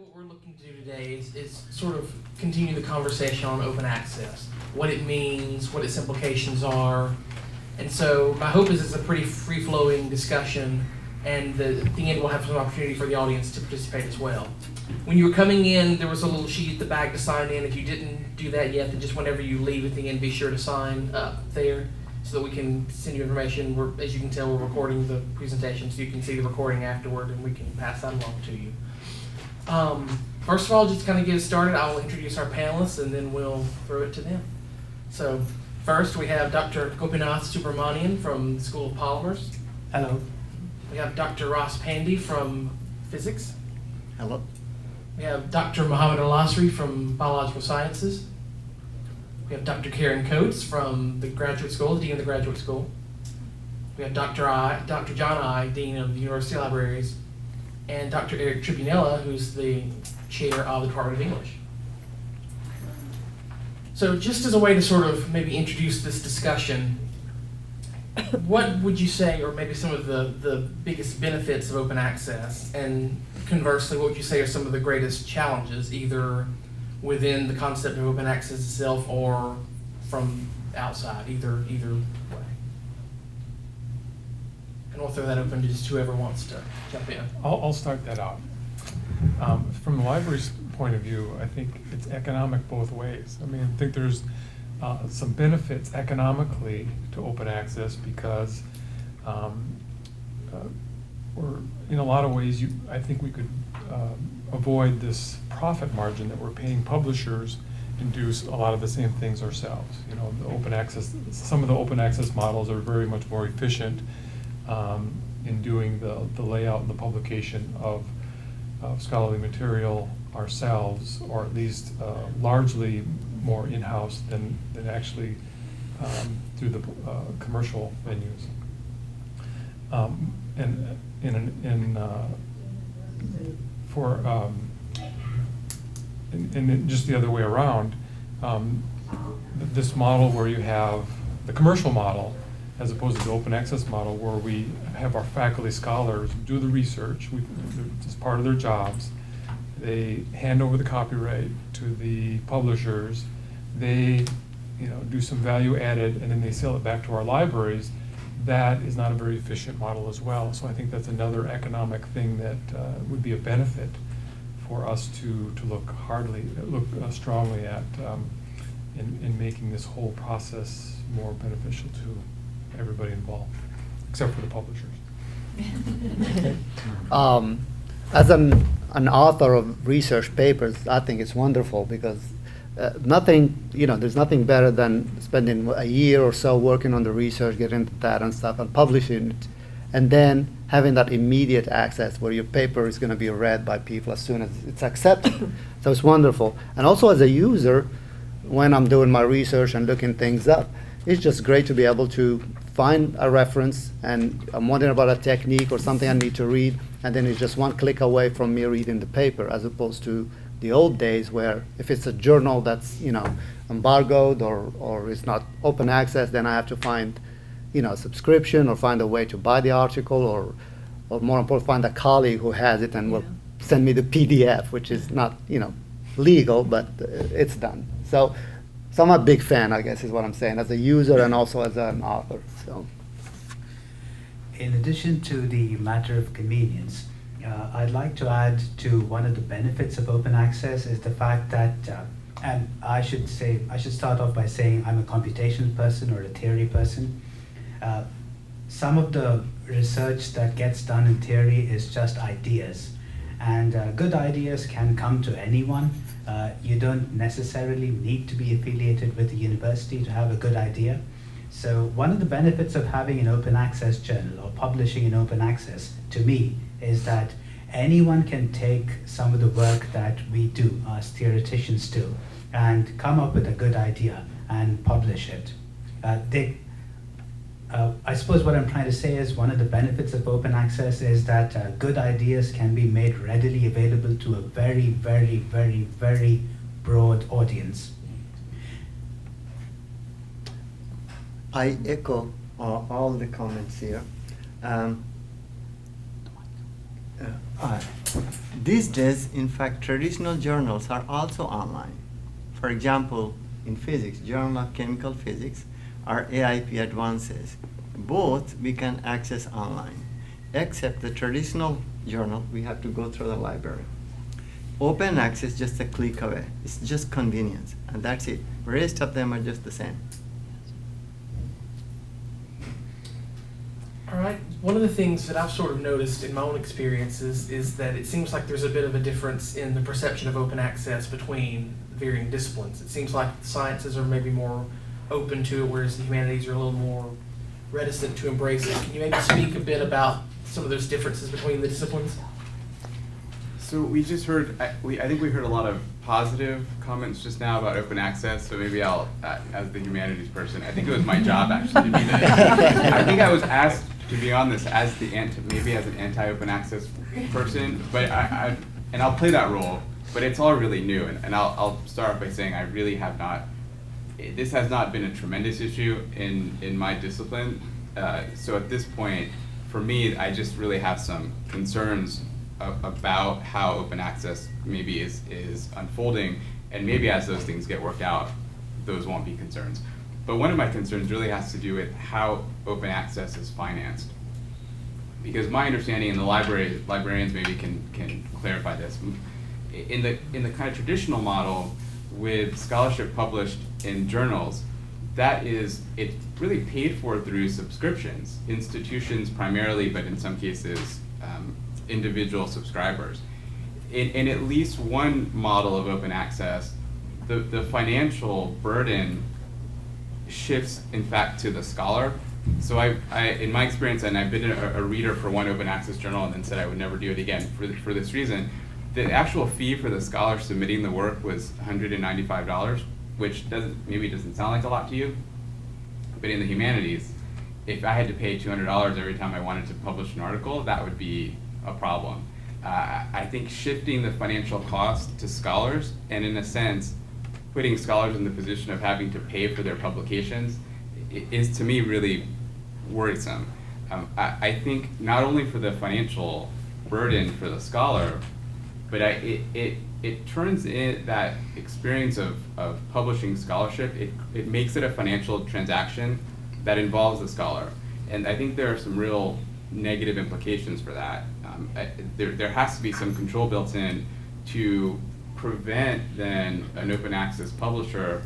what we're looking to do today is sort of continue the conversation on open access, what it means, what its implications are. And so my hope is it's a pretty free-flowing discussion, and at the end we'll have some opportunity for the audience to participate as well. When you were coming in, there was a little sheet at the back to sign in. If you didn't do that yet, then just whenever you leave at the end, be sure to sign up there so that we can send you information. As you can tell, we're recording the presentation, so you can see the recording afterward, and we can pass that along to you. First of all, just to kind of get us started, I'll introduce our panelists, and then we'll throw it to them. So first, we have Dr. Gopinath Subramanian from the School of Polymers. Hello. We have Dr. Ross Pandy from Physics. Hello. We have Dr. Mohammed Al-Asri from Biological Sciences. We have Dr. Karen Coates from the Graduate School, the Dean of the Graduate School. We have Dr. John I, Dean of the University Libraries, and Dr. Eric Tribunella, who's the Chair of the Department of English. So just as a way to sort of maybe introduce this discussion, what would you say are maybe some of the biggest benefits of open access? And conversely, what would you say are some of the greatest challenges, either within the concept of open access itself or from outside, either way? And we'll throw that open to just whoever wants to jump in. I'll start that out. From the library's point of view, I think it's economic both ways. I mean, I think there's some benefits economically to open access because we're, in a lot of ways, I think we could avoid this profit margin that we're paying publishers and do a lot of the same things ourselves. You know, the open access, some of the open access models are very much more efficient in doing the layout and the publication of scholarly material ourselves, or at least largely more in-house than actually through the commercial venues. And just the other way around, this model where you have the commercial model as opposed to the open access model where we have our faculty scholars do the research, it's part of their jobs. They hand over the copyright to the publishers. They, do some value added, and then they sell it back to our libraries. That is not a very efficient model as well. So I think that's another economic thing that would be a benefit for us to look strongly at in making this whole process more beneficial to everybody involved, except for the publishers. As an author of research papers, I think it's wonderful because there's nothing better than spending a year or so working on the research, getting into that and stuff, and publishing it, and then having that immediate access where your paper is going to be read by people as soon as it's accepted. So it's wonderful. And also as a user, when I'm doing my research and looking things up, it's just great to be able to find a reference, and I'm wondering about a technique or something I need to read, and then it's just one click away from me reading the paper, as opposed to the old days where if it's a journal that's embargoed or is not open access, then I have to find a subscription or find a way to buy the article, or more important, find a colleague who has it and will send me the PDF, which is not legal, but it's done. So I'm a big fan, I guess is what I'm saying, as a user and also as an author. So, in addition to the matter of convenience, I'd like to add to one of the benefits of open access is the fact that, and I should start off by saying I'm a computational person or a theory person. Some of the research that gets done in theory is just ideas, and good ideas can come to anyone. You don't necessarily need to be affiliated with the university to have a good idea. So one of the benefits of having an open access journal or publishing in open access, to me, is that anyone can take some of the work that we do, as theoreticians do, and come up with a good idea and publish it. I suppose what I'm trying to say is one of the benefits of open access is that good ideas can be made readily available to a very, very, very, very broad audience. I echo all the comments here. These days, in fact, traditional journals are also online. For example, in physics, Journal of Chemical Physics or AIP Advances, both we can access online, except the traditional journal, we have to go through the library. Open access, just a click away. It's just convenience, and that's it. The rest of them are just the same. All right. One of the things that I've sort of noticed in my own experiences is that it seems like there's a bit of a difference in the perception of open access between varying disciplines. It seems like the sciences are maybe more open to it, whereas the humanities are a little more reticent to embrace it. Can you maybe speak a bit about some of those differences between the disciplines? So we just heard, I think we heard a lot of positive comments just now about open access, so maybe I'll, as the humanities person, I think it was my job actually to be the, I think I was asked to be on this as the maybe as an anti-open access person, but and I'll play that role, but it's all really new, and I'll start off by saying I really have not, this has not been a tremendous issue in my discipline, so at this point, for me, I just really have some concerns about how open access maybe is unfolding, and maybe as those things get worked out, those won't be concerns. But one of my concerns really has to do with how open access is financed. Because my understanding, and the librarians maybe can clarify this, in the kind of traditional model with scholarship published in journals, it's really paid for through subscriptions, institutions primarily, but in some cases, individual subscribers. In at least one model of open access, the financial burden shifts, in fact, to the scholar. So in my experience, and I've been a reader for one open access journal and then said I would never do it again for this reason, the actual fee for the scholar submitting the work was $195, which maybe doesn't sound like a lot to you, but in the humanities, if I had to pay $200 every time I wanted to publish an article, that would be a problem. I think shifting the financial cost to scholars, and in a sense, putting scholars in the position of having to pay for their publications is to me really worrisome. I think not only for the financial burden for the scholar, but it turns in that experience of publishing scholarship, it makes it a financial transaction that involves the scholar. And I think there are some real negative implications for that. There has to be some control built in to prevent then an open access publisher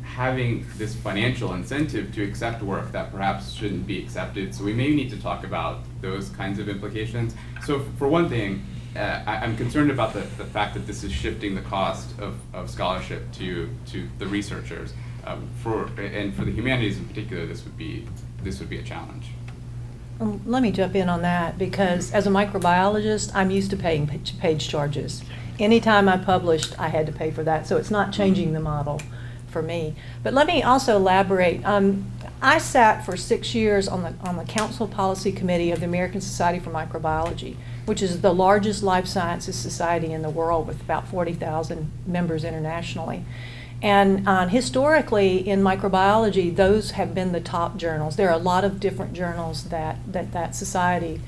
having this financial incentive to accept work that perhaps shouldn't be accepted. So we may need to talk about those kinds of implications. So for one thing, I'm concerned about the fact that this is shifting the cost of scholarship to the researchers. For the humanities in particular, this would be a challenge. Let me jump in on that, because as a microbiologist, I'm used to paying page charges. Anytime I published, I had to pay for that, so it's not changing the model for me. But let me also elaborate. I sat for 6 years on the Council Policy Committee of the American Society for Microbiology, which is the largest life sciences society in the world with about 40,000 members internationally. And historically, in microbiology, those have been the top journals. There are a lot of different journals that society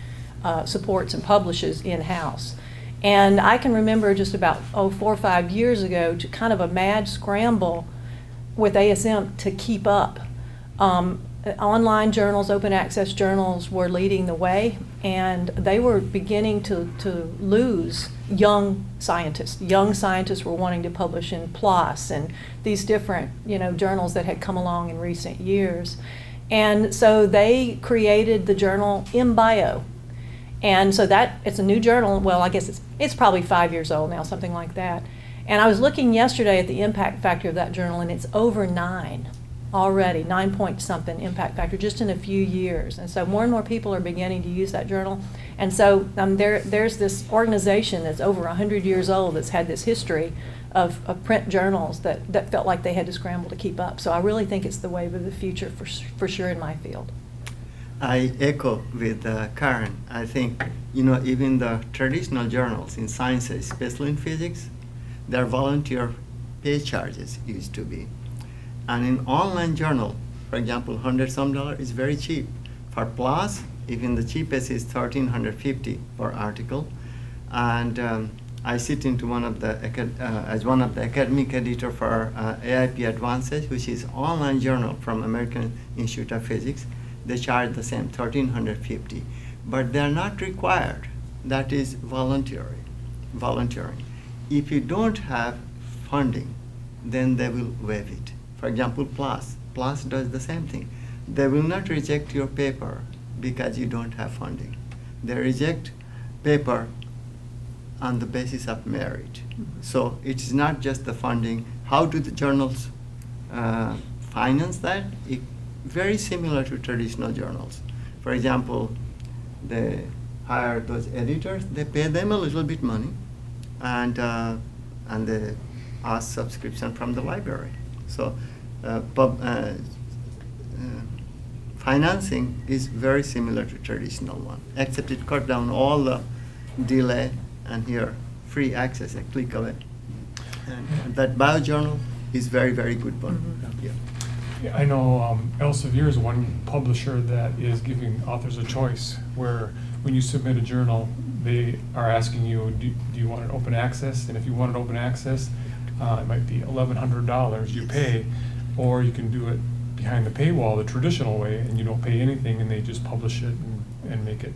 supports and publishes in-house. And I can remember just about 4 or 5 years ago, to kind of a mad scramble with ASM to keep up. Online journals, open access journals were leading the way, and they were beginning to lose young scientists. Young scientists were wanting to publish in PLOS and these different, journals that had come along in recent years. And so they created the journal MBio. And so it's a new journal. Well, I guess it's probably 5 years old now, something like that. And I was looking yesterday at the impact factor of that journal, and it's over 9 already, 9 point something impact factor just in a few years. And so more and more people are beginning to use that journal. And so there's this organization that's over 100 years old that's had this history of print journals that felt like they had to scramble to keep up. So I really think it's the wave of the future for sure in my field. I echo with Karen. I think, even the traditional journals in sciences, especially in physics, their volunteer pay charges used to be. And in online journal, for example, $100 is very cheap. For PLOS, even the cheapest is $1,350 per article. And I sit into one of the as one of the academic editor for AIP Advances, which is online journal from American Institute of Physics. They charge the same, $1,350, but they are not required. That is volunteering. If you don't have funding, then they will waive it. For example, PLAS does the same thing. They will not reject your paper because you don't have funding. They reject paper on the basis of merit. So it's not just the funding. How do the journals finance that? Very similar to traditional journals. For example, they hire those editors, they pay them a little bit money, and they ask subscription from the library. So financing is very similar to traditional one, except it cut down all the delay, and here, free access, a click away. And that biojournal is very, very good one. Yeah. Yeah, I know Elsevier is one publisher that is giving authors a choice, where when you submit a journal, they are asking you, do you want an open access? And if you want an open access, it might be $1,100 you pay, or you can do it behind the paywall, the traditional way, and you don't pay anything, and they just publish it and make it,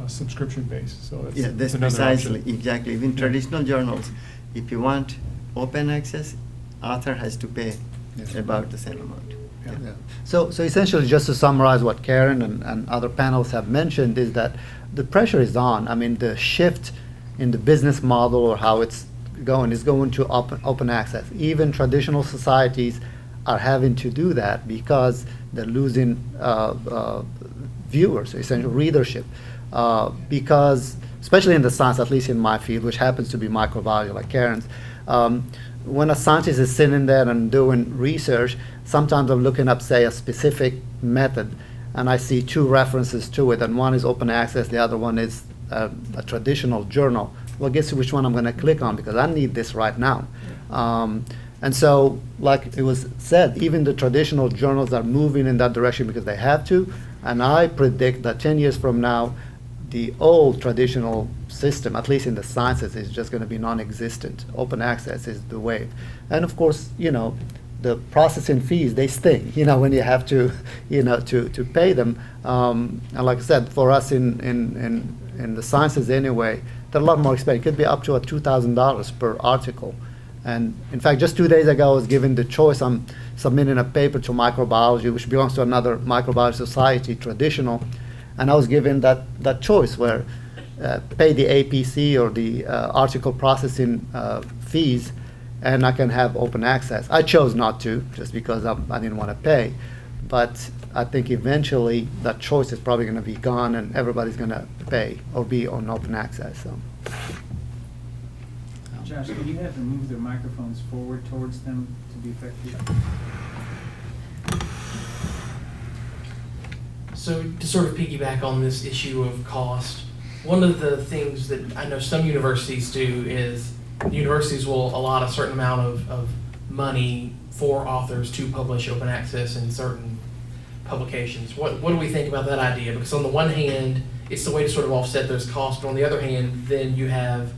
subscription based. So Yeah, that's another precisely, option. exactly. In traditional journals, if you want open access, author has to pay Yes. about the same amount. Yeah. Yeah. So essentially, just to summarize what Karen and other panels have mentioned, is that the pressure is on. I mean, the shift in the business model or how it's going is going to open access. Even traditional societies are having to do that because they're losing viewers, essential readership. Because, especially in the science, at least in my field, which happens to be microbiology, like Karen's, when a scientist is sitting there and doing research, sometimes I'm looking up, say, a specific method, and I see two references to it, and one is open access, the other one is a traditional journal. Well, guess which one I'm going to click on, because I need this right now. And so, like it was said, even the traditional journals are moving in that direction because they have to, and I predict that 10 years from now, the old traditional system, at least in the sciences, is just going to be non-existent. Open access is the wave. And of course, the processing fees, they sting, when you have to, to pay them. And like I said, for us in the sciences anyway, they're a lot more expensive. It could be up to $2,000 per article. And in fact, just 2 days ago, I was given the choice. I'm submitting a paper to microbiology, which belongs to another microbiology society, traditional. And I was given that choice where pay the APC or the article processing fees, and I can have open access. I chose not to, just because I didn't want to pay. But I think eventually that choice is probably going to be gone, and everybody's going to pay or be on open access. So. Josh, can you have them move their microphones forward towards them to be effective? So to sort of piggyback on this issue of cost, one of the things that I know some universities do is universities will allot a certain amount of money for authors to publish open access in certain publications. What do we think about that idea? Because on the one hand, it's the way to sort of offset those costs, but on the other hand, then you have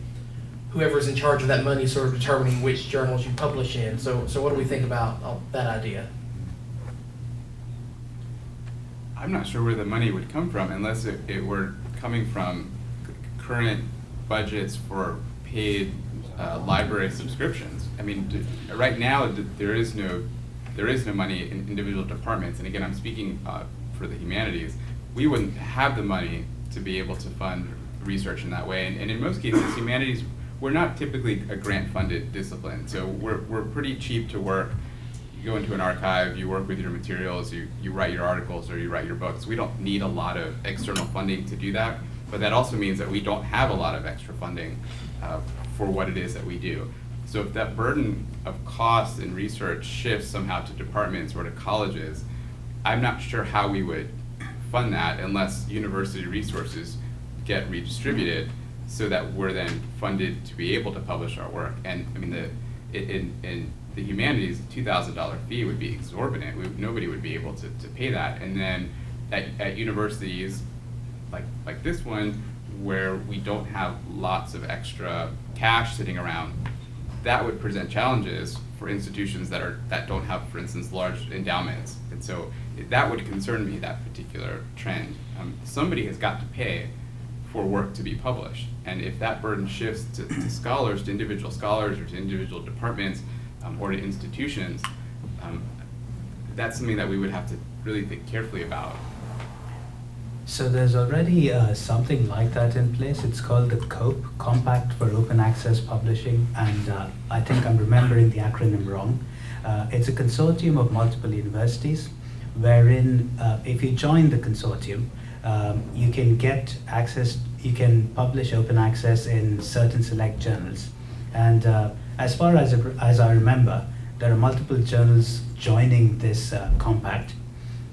whoever's in charge of that money sort of determining which journals you publish in. So what do we think about that idea? I'm not sure where the money would come from unless it were coming from current budgets for paid library subscriptions. I mean, right now there is no money in individual departments. And again, I'm speaking for the humanities. We wouldn't have the money to be able to fund research in that way. And in most cases, humanities, we're not typically a grant-funded discipline. So we're pretty cheap to work. You go into an archive, you work with your materials, you write your articles or you write your books. We don't need a lot of external funding to do that, but that also means that we don't have a lot of extra funding for what it is that we do. So if that burden of cost and research shifts somehow to departments or to colleges, I'm not sure how we would fund that unless university resources get redistributed so that we're then funded to be able to publish our work. And I mean, in the humanities, the $2,000 fee would be exorbitant. Nobody would be able to pay that. And then at universities like this one, where we don't have lots of extra cash sitting around, that would present challenges for institutions that don't have, for instance, large endowments. And so that would concern me, that particular trend. Somebody has got to pay for work to be published. And if that burden shifts to scholars, to individual scholars, or to individual departments, or to institutions, that's something that we would have to really think carefully about. So there's already something like that in place. It's called the COPE, Compact for Open Access Publishing, and I think I'm remembering the acronym wrong. It's a consortium of multiple universities, wherein if you join the consortium, you can get access, you can publish open access in certain select journals. And as far as I remember, there are multiple journals joining this compact.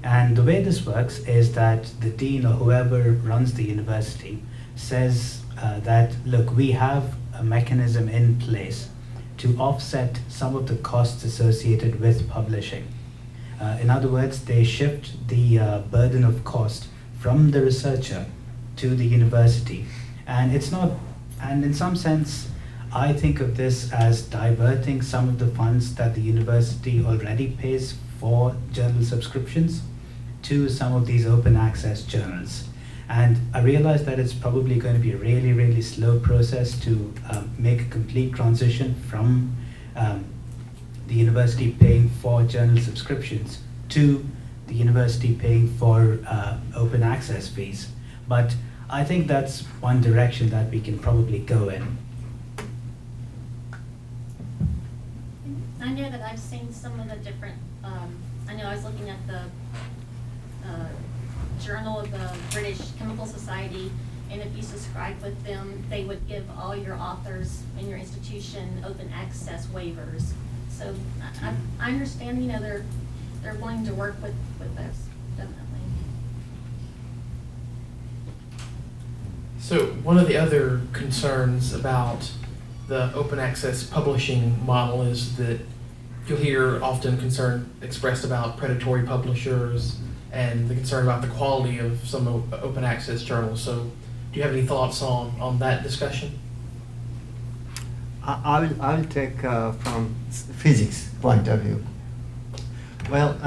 And the way this works is that the dean or whoever runs the university says that, look, we have a mechanism in place to offset some of the costs associated with publishing. In other words, they shift the burden of cost from the researcher to the university. And it's not, and in some sense, I think of this as diverting some of the funds that the university already pays for journal subscriptions to some of these open access journals. And I realize that it's probably going to be a really, really slow process to make a complete transition from the university paying for journal subscriptions to the university paying for open access fees. But I think that's one direction that we can probably go in. I know that I've seen some of the different, I know I was looking at the Journal of the British Chemical Society, and if you subscribe with them, they would give all your authors in your institution open access waivers. So I understand, you know, they're wanting to work with those, definitely. So one of the other concerns about the open access publishing model is that you'll hear often concern expressed about predatory publishers and the concern about the quality of some open access journals. So do you have any thoughts on that discussion? I'll take from physics point of view. Well,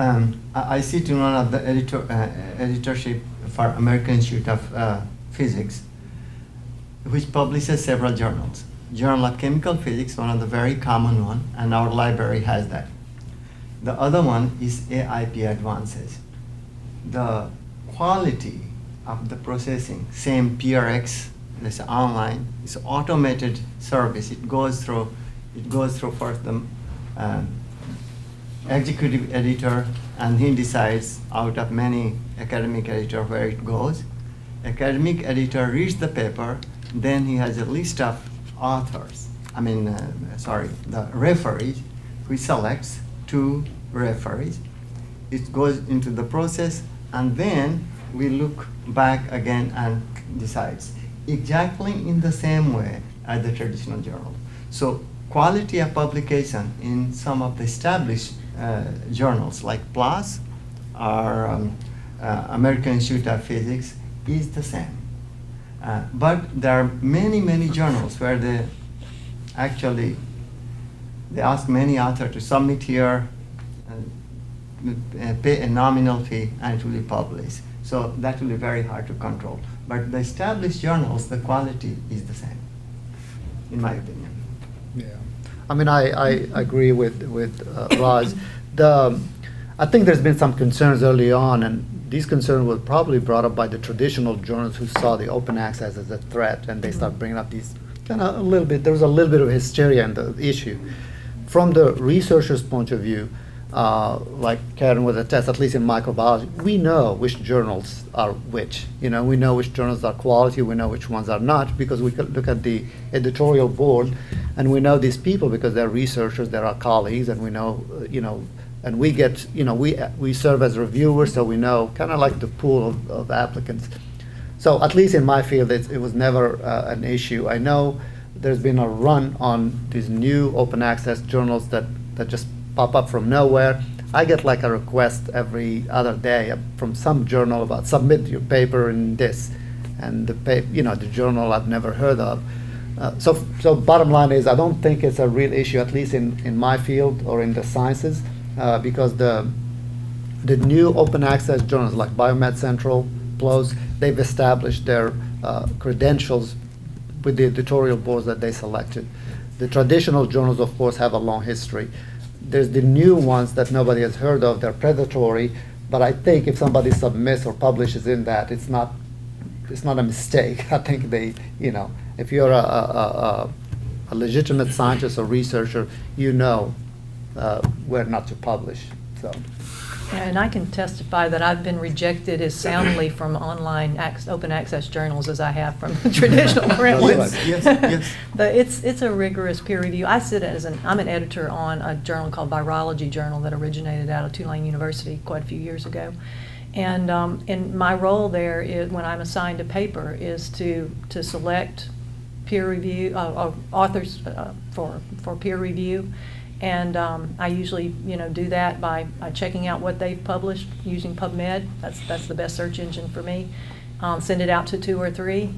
I sit in one of the editorship for American Institute of Physics, which publishes several journals. Journal of Chemical Physics, one of the very common one, and our library has that. The other one is AIP Advances. The quality of the processing, same PRX, let's say online, it's automated service. It goes through first the executive editor, and he decides out of many academic editor where it goes. Academic editor reads the paper, then he has a list of authors, the referees, who selects 2 referees. It goes into the process, and then we look back again and decides exactly in the same way as the traditional journal. So quality of publication in some of the established journals like PLOS or American Institute of Physics is the same. But there are many journals where they ask many authors to submit here, pay a nominal fee, and it will be published. So that will be very hard to control. But the established journals, the quality is the same, in my opinion. Yeah, I mean, I agree with Raj. I think there's been some concerns early on, and these concerns were probably brought up by the traditional journals who saw the open access as a threat, and they start bringing up these there was a little bit of hysteria in the issue. From the researcher's point of view, like Karen would attest, at least in microbiology, we know which journals are which. We know which journals are quality, we know which ones are not, because we could look at the editorial board, and we know these people because they're researchers, they're our colleagues, and we know, and we get, we serve as reviewers, so we know kind of like the pool of applicants. So at least in my field, it was never an issue. I know there's been a run on these new open access journals that just pop up from nowhere. I get like a request every other day from some journal about submit your paper in this. and the journal I've never heard of. So bottom line is, I don't think it's a real issue, at least in my field or in the sciences, because the new open access journals like Biomed Central, PLOS, they've established their credentials with the editorial boards that they selected. The traditional journals, of course, have a long history. There's the new ones that nobody has heard of. They're predatory, but I think if somebody submits or publishes in that, it's not a mistake. I think if you're a legitimate scientist or researcher, where not to publish. So. And I can testify that I've been rejected as soundly from online open access journals as I have from traditional print ones. Yes. But it's a rigorous peer review. I'm an editor on a journal called Virology Journal that originated out of Tulane University quite a few years ago. And my role there is, when I'm assigned a paper, is to select peer review authors for peer review. And I usually, do that by checking out what they've published using PubMed. That's the best search engine for me. Send it out to 2 or 3,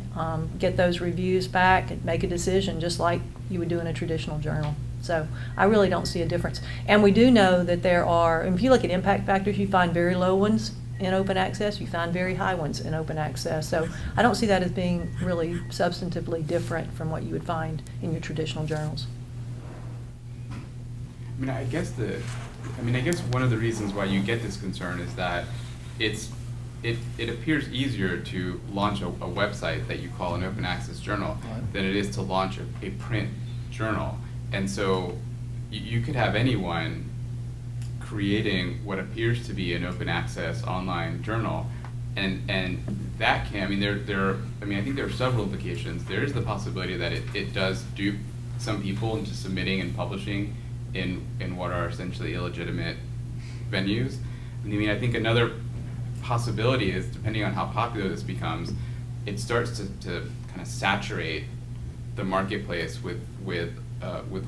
get those reviews back, and make a decision just like you would do in a traditional journal. So I really don't see a difference. And we do know that there are, if you look at impact factors, you find very low ones in open access, you find very high ones in open access. So I don't see that as being really substantively different from what you would find in your traditional journals. I guess one of the reasons why you get this concern is that it appears easier to launch a website that you call an open access journal than it is to launch a print journal. And so you could have anyone creating what appears to be an open access online journal, and that can, I think there are several implications. There is the possibility that it does dupe some people into submitting and publishing in what are essentially illegitimate venues. I think another possibility is, depending on how popular this becomes, it starts to kind of saturate the marketplace with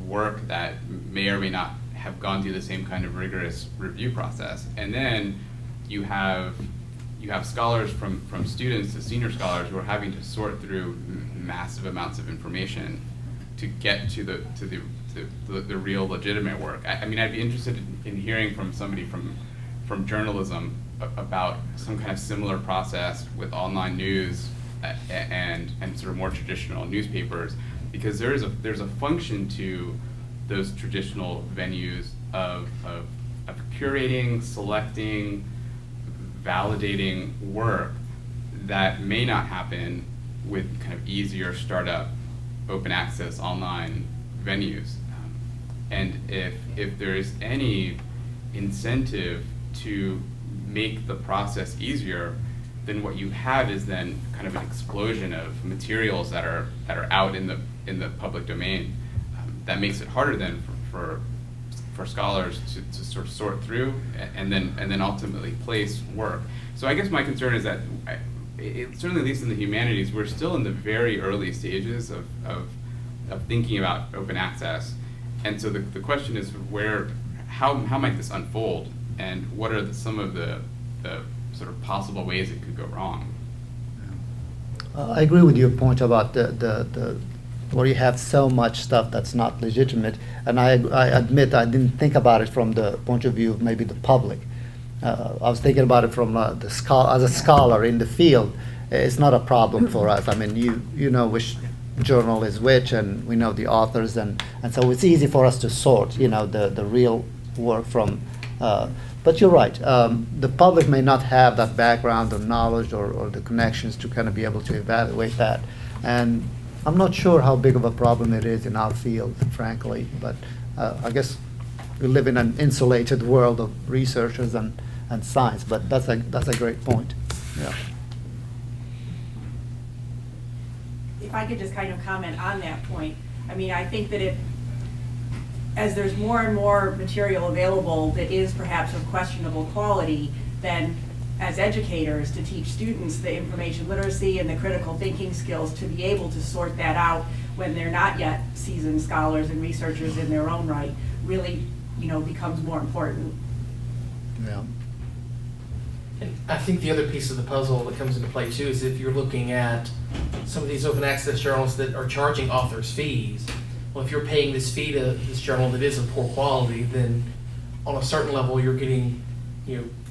work that may or may not have gone through the same kind of rigorous review process. And then you have scholars from students to senior scholars who are having to sort through massive amounts of information to get to the real legitimate work. I'd be interested in hearing from somebody from journalism about some kind of similar process with online news and sort of more traditional newspapers, because there's a function to those traditional venues of curating, selecting, validating work that may not happen with kind of easier startup open access online venues. And if there is any incentive to make the process easier, then what you have is then kind of an explosion of materials that are out in the public domain. That makes it harder then for scholars to sort of sort through and then ultimately place work. So I guess my concern is that certainly, at least in the humanities, we're still in the very early stages of thinking about open access. And so the question is, how might this unfold, and what are some of the sort of possible ways it could go wrong? I agree with your point about the where you have so much stuff that's not legitimate, and I admit I didn't think about it from the point of view of maybe the public. I was thinking about it from as a scholar in the field. It's not a problem for us. You know which journal is which, and we know the authors, and so it's easy for us to sort, the real work from. But you're right. The public may not have that background or knowledge or the connections to kind of be able to evaluate that, and I'm not sure how big of a problem it is in our field, frankly. But I guess we live in an insulated world of researchers and science. But that's a great point. Yeah. If I could just kind of comment on that point, I think that as there's more and more material available that is perhaps of questionable quality, then as educators, to teach students the information literacy and the critical thinking skills to be able to sort that out when they're not yet seasoned scholars and researchers in their own right really, becomes more important. Yeah. And I think the other piece of the puzzle that comes into play too is if you're looking at some of these open access journals that are charging authors fees. Well, if you're paying this fee to this journal that is of poor quality, then on a certain level you're getting,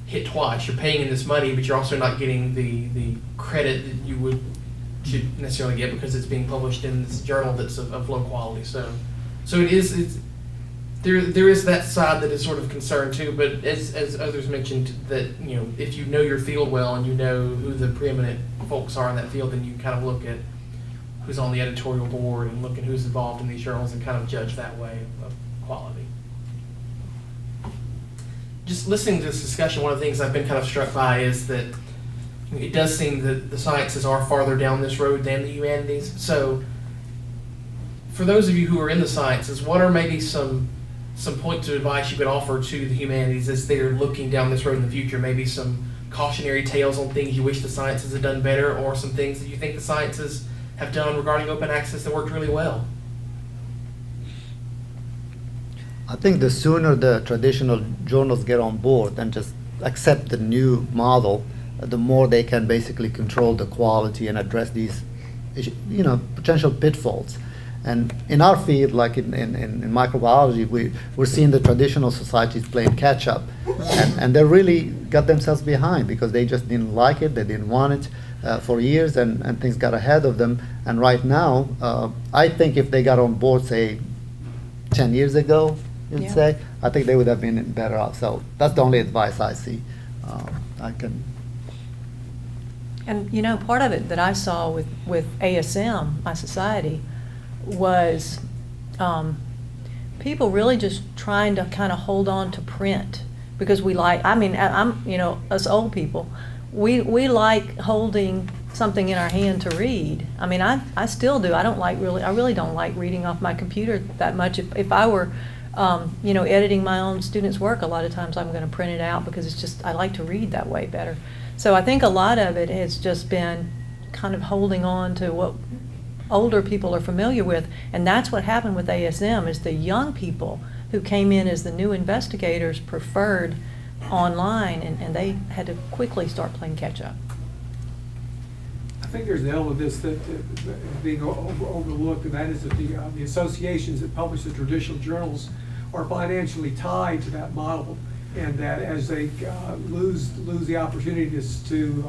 hit twice. You're paying in this money, but you're also not getting the credit that you should necessarily get because it's being published in this journal that's of low quality. So there is that side that is sort of concerned too, but as others mentioned, that if you know your field well and you know who the preeminent folks are in that field, then you kind of look at who's on the editorial board and look at who's involved in these journals and kind of judge that way of quality. Just listening to this discussion, one of the things I've been kind of struck by is that it does seem that the sciences are farther down this road than the humanities. So for those of you who are in the sciences, what are maybe some points of advice you could offer to the humanities as they're looking down this road in the future? Maybe some cautionary tales on things you wish the sciences had done better, or some things that you think the sciences have done regarding open access that worked really well? I think the sooner the traditional journals get on board and just accept the new model, the more they can basically control the quality and address these, potential pitfalls. And in our field, like in microbiology, we're seeing the traditional societies playing catch up, and they really got themselves behind because they just didn't like it, they didn't want it for years, and things got ahead of them. And right now, I think if they got on board, say, 10 years ago, you'd say, I think they would have been better off. So that's the only advice I see. And part of it that I saw with ASM, my society, was people really just trying to kind of hold on to print because us old people, we like holding something in our hand to read. I mean, I still do. I really don't like reading off my computer that much. If I were, editing my own students' work, a lot of times I'm going to print it out because I like to read that way better. So I think a lot of it has just been kind of holding on to what older people are familiar with, and that's what happened with ASM. Is the young people who came in as the new investigators preferred online, and they had to quickly start playing catch up. I think there's an element of this that is being overlooked, and that is that the associations that publish the traditional journals are financially tied to that model, and that as they lose the opportunities to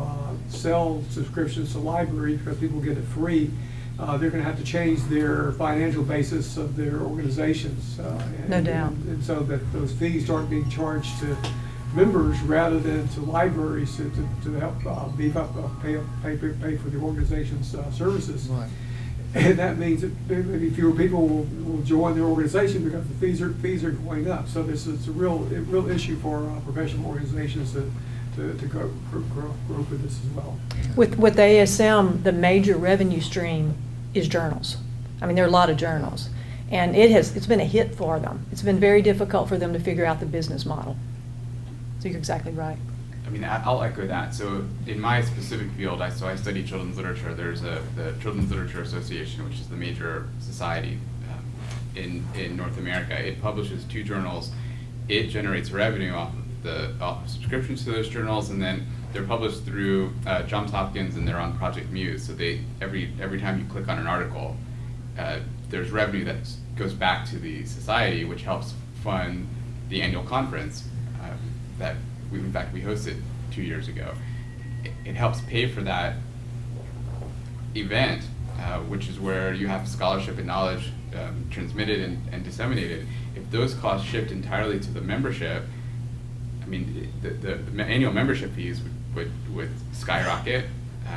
sell subscriptions to libraries because people get it free, they're going to have to change their financial basis of their organizations. No doubt. And so that those fees start being charged to members rather than to libraries to help beef up, pay for the organization's services. Right. And that means that maybe fewer people will join their organization because the fees are going up. So it's a real issue for professional organizations to grow with this as well. With ASM, the major revenue stream is journals. I mean, there are a lot of journals, and it's been a hit for them. It's been very difficult for them to figure out the business model. So you're exactly right. I mean, I'll echo that. So in my specific field, I study children's literature. There's the Children's Literature Association, which is the major society in North America. It publishes 2 journals. It generates revenue off of subscriptions to those journals, and then they're published through Johns Hopkins, and they're on Project Muse. So every time you click on an article, there's revenue that goes back to the society, which helps fund the annual conference that we hosted 2 years ago. It helps pay for that event, which is where you have scholarship and knowledge transmitted and disseminated. If those costs shift entirely to the membership, I mean, the annual membership fees would skyrocket.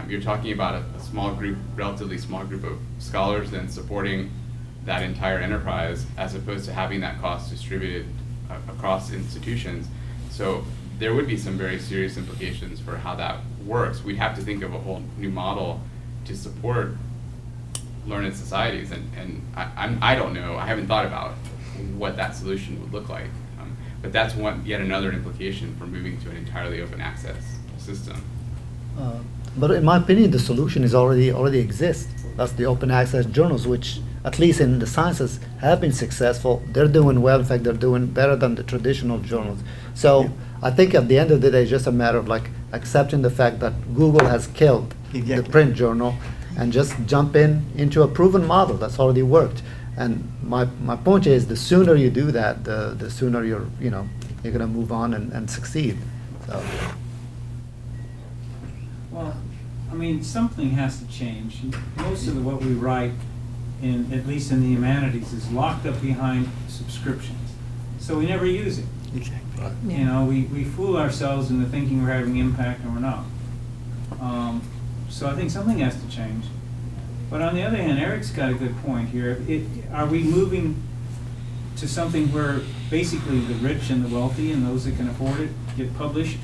You're talking about a small group, relatively small group of scholars then supporting that entire enterprise, as opposed to having that cost distributed across institutions. So there would be some very serious implications for how that works. We'd have to think of a whole new model to support learned societies, and I don't know, I haven't thought about what that solution would look like. But that's yet another implication for moving to an entirely open access system. But in my opinion, the solution is already exists. That's the open access journals, which at least in the sciences have been successful. They're doing well. In fact, they're doing better than the traditional journals. So I think at the end of the day, it's just a matter of like accepting the fact that Google has killed the Exactly. print journal and just jump into a proven model that's already worked. And my point is, the sooner you do that, the sooner you're going to move on and succeed. So. Well, I mean, something has to change. Most of what we write, at least in the humanities, is locked up behind subscriptions. So we never use it. Exactly. You know, we fool ourselves into thinking we're having impact and we're not. So I think something has to change. But on the other hand, Eric's got a good point here. Are we moving to something where basically the rich and the wealthy and those that can afford it get published?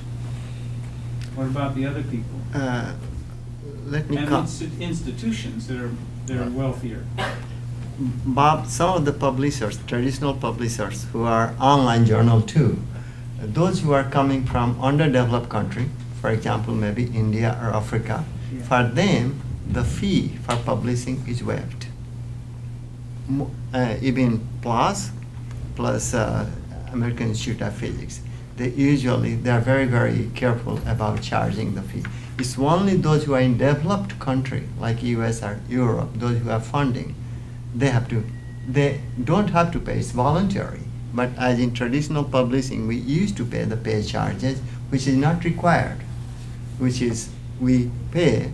What about the other people? Let me And come. institutions that are wealthier. Bob, some of the publishers, traditional publishers who are online journal too, those who are coming from underdeveloped country, for example, maybe India or Africa, Yeah. for them, the fee for publishing is waived. Even plus American Institute of Physics, they are very, very careful about charging the fee. It's only those who are in developed country, like US or Europe, those who have funding, they don't have to pay, it's voluntary. But as in traditional publishing, we used to pay the pay charges, which is not required, which is we pay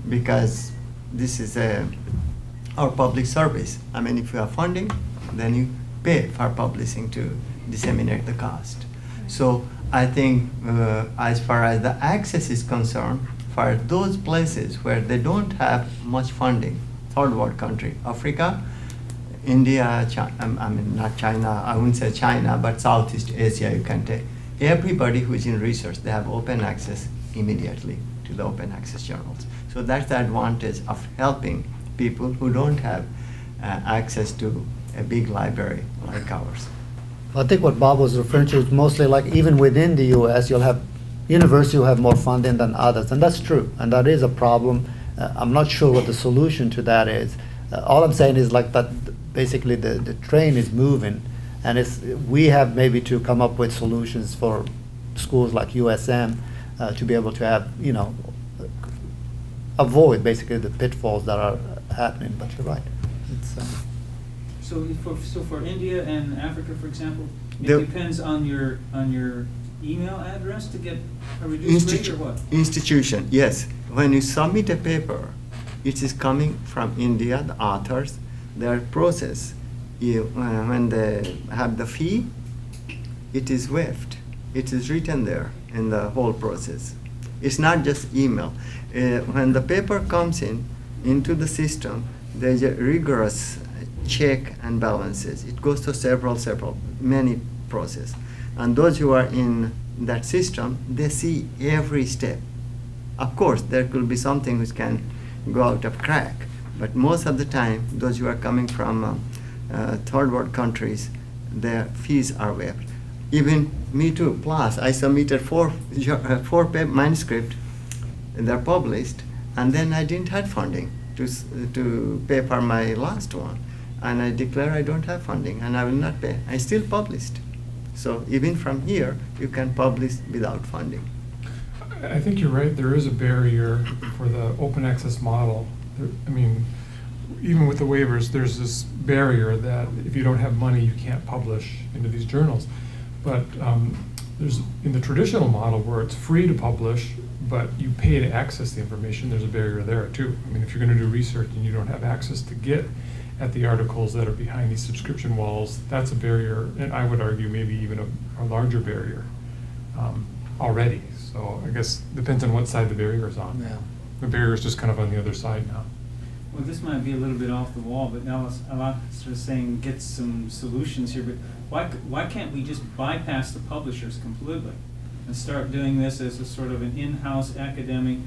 because this is our public service. I mean, if you have funding, then you pay for publishing to disseminate the cost. So I think as far as the access is concerned, for those places where they don't have much funding, third world country, Africa, India, I mean not China, I wouldn't say China, but Southeast Asia you can take. Everybody who is in research, they have open access immediately to the open access journals. So that's the advantage of helping people who don't have access to a big library like ours. I think what Bob was referring to is mostly like even within the U.S., you'll have universities who have more funding than others, and that's true, and that is a problem. I'm not sure what the solution to that is. All I'm saying is like that basically the train is moving, and we have maybe to come up with solutions for schools like USM to be able to have, avoid basically the pitfalls that are happening, but you're right. It's, So for India and Africa, for example, it The- depends on your email address to get a reduced rate or what? Institution, yes. When you submit a paper, it is coming from India, the authors, their process. When they have the fee, it is waived. It is written there in the whole process. It's not just email. When the paper comes into the system, there's a rigorous check and balances. It goes to many process. And those who are in that system, they see every step. Of course, there could be something which can go out of crack, but most of the time, those who are coming from third world countries, their fees are waived. Even me too, plus I submitted four manuscripts, they're published, and then I didn't have funding to pay for my last one. And I declare I don't have funding and I will not pay. I still published. So even from here, you can publish without funding. I think you're right, there is a barrier for the open access model. I mean, even with the waivers, there's this barrier that if you don't have money, you can't publish into these journals. But there's, in the traditional model where it's free to publish, but you pay to access the information, there's a barrier there too. I mean, if you're gonna do research and you don't have access to get at the articles that are behind these subscription walls, that's a barrier, and I would argue maybe even a larger barrier already. So I guess depends on what side the barrier is on. Yeah. The barrier is just kind of on the other side now. Well, this might be a little bit off the wall, but now I'm not sort of saying get some solutions here, but why can't we just bypass the publishers completely and start doing this as a sort of an in-house academic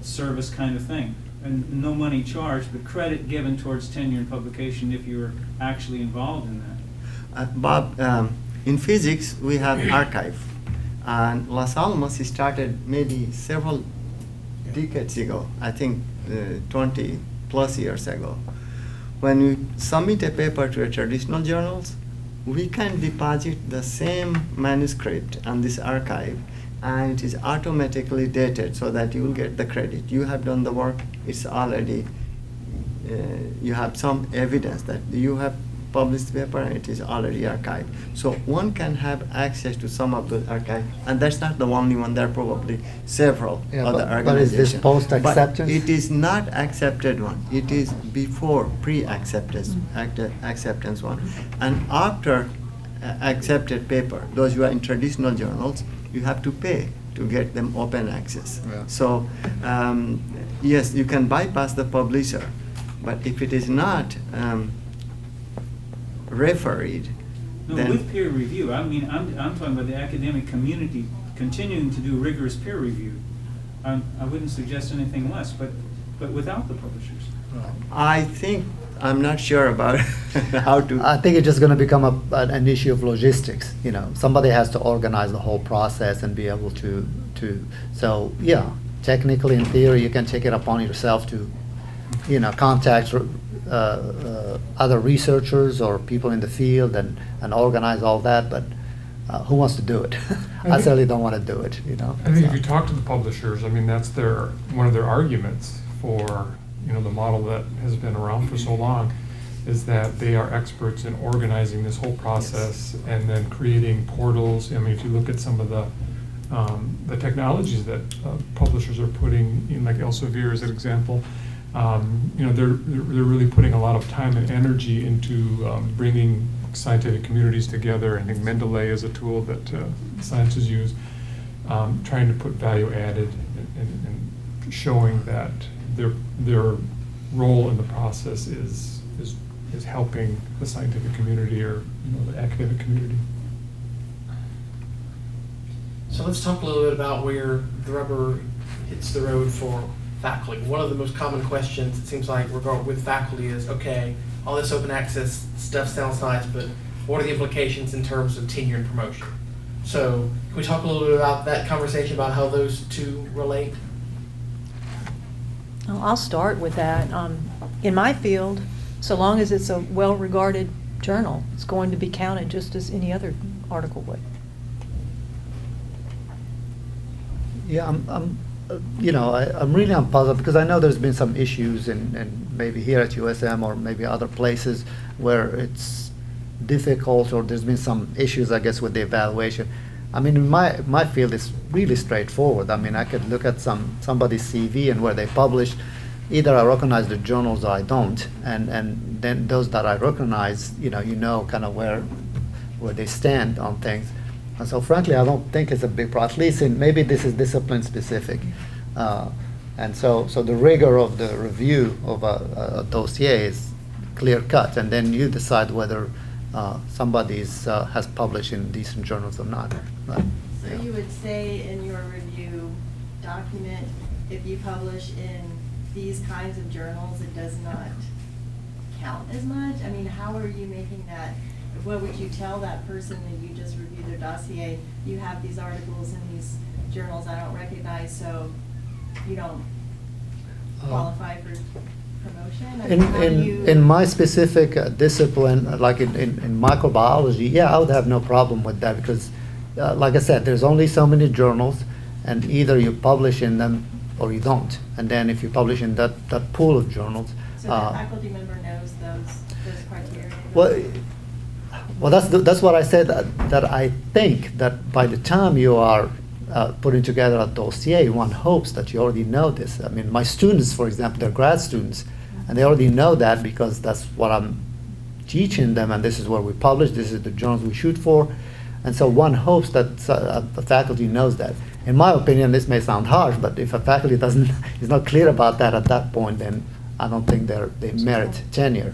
service kind of thing? And no money charged, but credit given towards tenure and publication if you're actually involved in that. Bob, in physics, we have archive. And Los Alamos started maybe several decades ago, I think 20 plus years ago. When you submit a paper to a traditional journals, we can deposit the same manuscript on this archive, and it is automatically dated so that you will get the credit. You have done the work, it's already, you have some evidence that you have published the paper and it is already archived. So one can have access to some of the archive, and that's not the only one, there are probably several Yeah, other but is organizations. this post-acceptance? But it is not accepted one, it is before pre-acceptance, acceptance one. And after accepted paper, those who are in traditional journals, you have to pay to get them open access. Yeah. So, yes, you can bypass the publisher, but if it is not refereed, No, then with peer review, I mean, I'm talking about the academic community continuing to do rigorous peer review. I wouldn't suggest anything less, but without the publishers. I think, I'm not sure about how to. I think it's just going to become an issue of logistics. You know, somebody has to organize the whole process and be able to. So yeah, technically, in theory, you can take it upon yourself to, you know, contact other researchers or people in the field and organize all that. But who wants to do it? I certainly don't want to do it. You know. I think if So- you talk to the publishers, I mean, that's one of their arguments for, you know, the model that has been around for so long, is that they are experts in organizing this whole process and then creating portals. I mean, if you look at some of the technologies that publishers are putting in, like Elsevier as an example, you know, they're really putting a lot of time and energy into bringing scientific communities together. I think Mendeley is a tool that scientists use, trying to put value added and showing that their role in the process is helping the scientific community, or, you know, the academic community. So let's talk a little bit about where the rubber hits the road for faculty. One of the most common questions, it seems like, with faculty is, okay, all this open access stuff sounds nice, but what are the implications in terms of tenure and promotion? So can we talk a little bit about that conversation, about how those two relate? Well, I'll start with that. In my field, so long as it's a well-regarded journal, it's going to be counted just as any other article would. Yeah, you know, I'm really puzzled because I know there's been some issues and maybe here at USM or maybe other places where it's difficult, or there's been some issues, I guess, with the evaluation. I mean, in my field, it's really straightforward. I mean, I could look at somebody's CV and where they publish. Either I recognize the journals or I don't, and then those that I recognize, you know, kind of where they stand on things. And so, frankly, I don't think it's a big problem. At least maybe this is discipline specific, and so the rigor of the review of a dossier is clear cut, and then you decide whether somebody has published in decent journals or not. Right? So Yeah. you would say in your review document, if you publish in these kinds of journals, it does not count as much? I mean, how are you making that? What would you tell that person that you just reviewed their dossier? You have these articles in these journals I don't recognize, so you don't qualify for promotion? I mean, how do you? In my specific discipline, like in microbiology, yeah, I would have no problem with that because, like I said, there's only so many journals, and either you publish in them or you don't. And then if you publish in that pool of journals. So the faculty member knows those criteria? Well, that's what I said, that I think that by the time you are putting together a dossier, one hopes that you already know this. I mean, my students, for example, they're grad students, and they already know that because that's what I'm teaching them, and this is where we publish, this is the journals we shoot for. And so one hopes that the faculty knows that. In my opinion, this may sound harsh, but if a faculty is not clear about that at that point, then I don't think they merit tenure.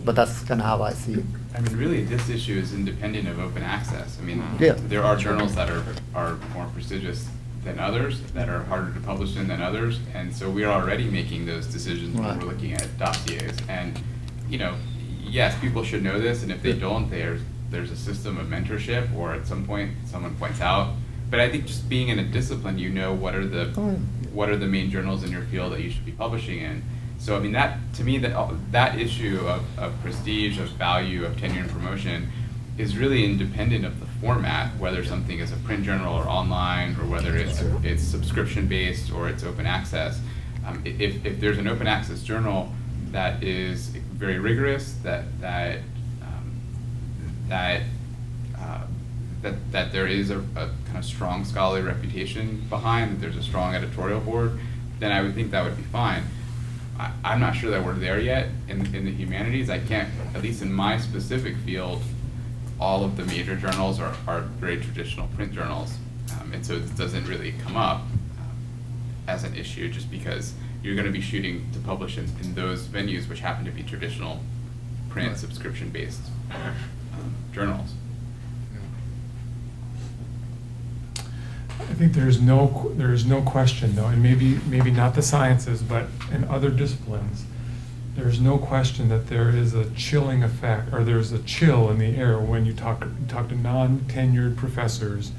But that's kind of how I see it. I mean, really, this issue is independent of open access. I mean, Yeah. there are journals that are more prestigious than others, that are harder to publish in than others, and so we are already making those decisions when Right. we're looking at dossiers. And, you know, yes, people should know this, and if they don't, there's a system of mentorship, or at some point, someone points out. But I think just being in a discipline, you know what are the main journals in your field that you should be publishing in. So I mean, that to me, that issue of prestige, of value, of tenure and promotion is really independent of the format, whether something is a print journal or online, or whether it's subscription based or it's open access. If there's an open access journal that is very rigorous, that there is a kind of strong scholarly reputation behind, that there's a strong editorial board, then I would think that would be fine. I'm not sure that we're there yet in the humanities. I can't, at least in my specific field, all of the major journals are very traditional print journals. And so it doesn't really come up as an issue, just because you're going to be shooting to publish in those venues which happen to be traditional print subscription-based journals. I think there's no question though, and maybe not the sciences, but in other disciplines, there's no question that there is a chilling effect, or there's a chill in the air when you talk to non-tenured professors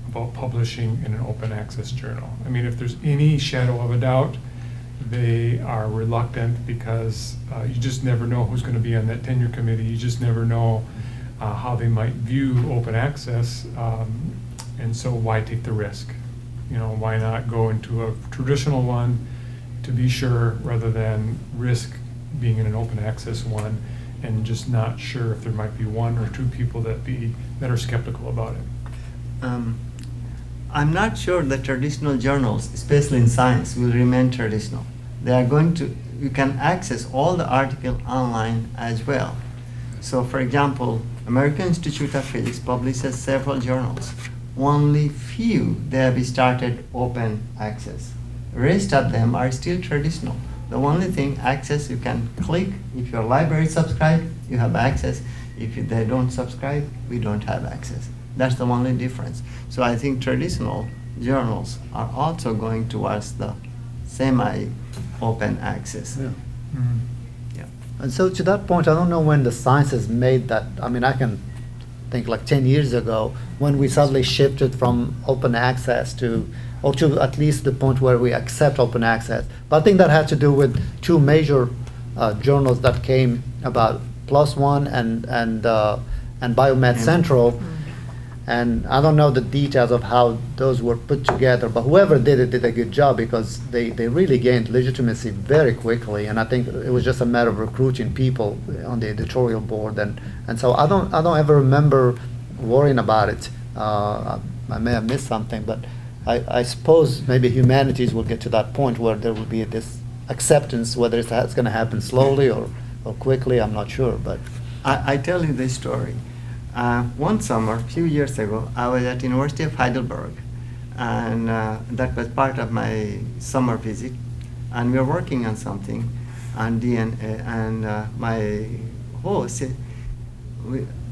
about publishing in an open access journal. I mean, if there's any shadow of a doubt, they are reluctant, because you just never know who's going to be on that tenure committee. You just never know how they might view open access. And so why take the risk? Why not go into a traditional one to be sure, rather than risk being in an open access one and just not sure if there might be one or two people that are skeptical about it. I'm not sure that traditional journals, especially in science, will remain traditional. You can access all the article online as well. So for example, American Institute of Physics publishes several journals. Only few they have started open access. Rest of them are still traditional. The only thing, access, you can click. If your library subscribe, you have access. If they don't subscribe, we don't have access. That's the only difference. So I think traditional journals are also going towards the semi-open access. Yeah. Mhm. Yeah. And so to that point, I don't know when the sciences made that. I mean, I can think like 10 years ago when we suddenly shifted from open access to at least the point where we accept open access. But I think that had to do with two major journals that came about, PLOS ONE and Biomed Central. And I don't know the details of how those were put together, but whoever did it did a good job, because they really gained legitimacy very quickly. And I think it was just a matter of recruiting people on the editorial board. And so I don't ever remember worrying about it. I may have missed something, but I suppose maybe humanities will get to that point where there will be this acceptance, whether it's going to happen slowly or quickly, I'm not sure. But I tell you this story. One summer, a few years ago, I was at University of Heidelberg, and that was part of my summer visit. And we were working on something on DNA, and my host said,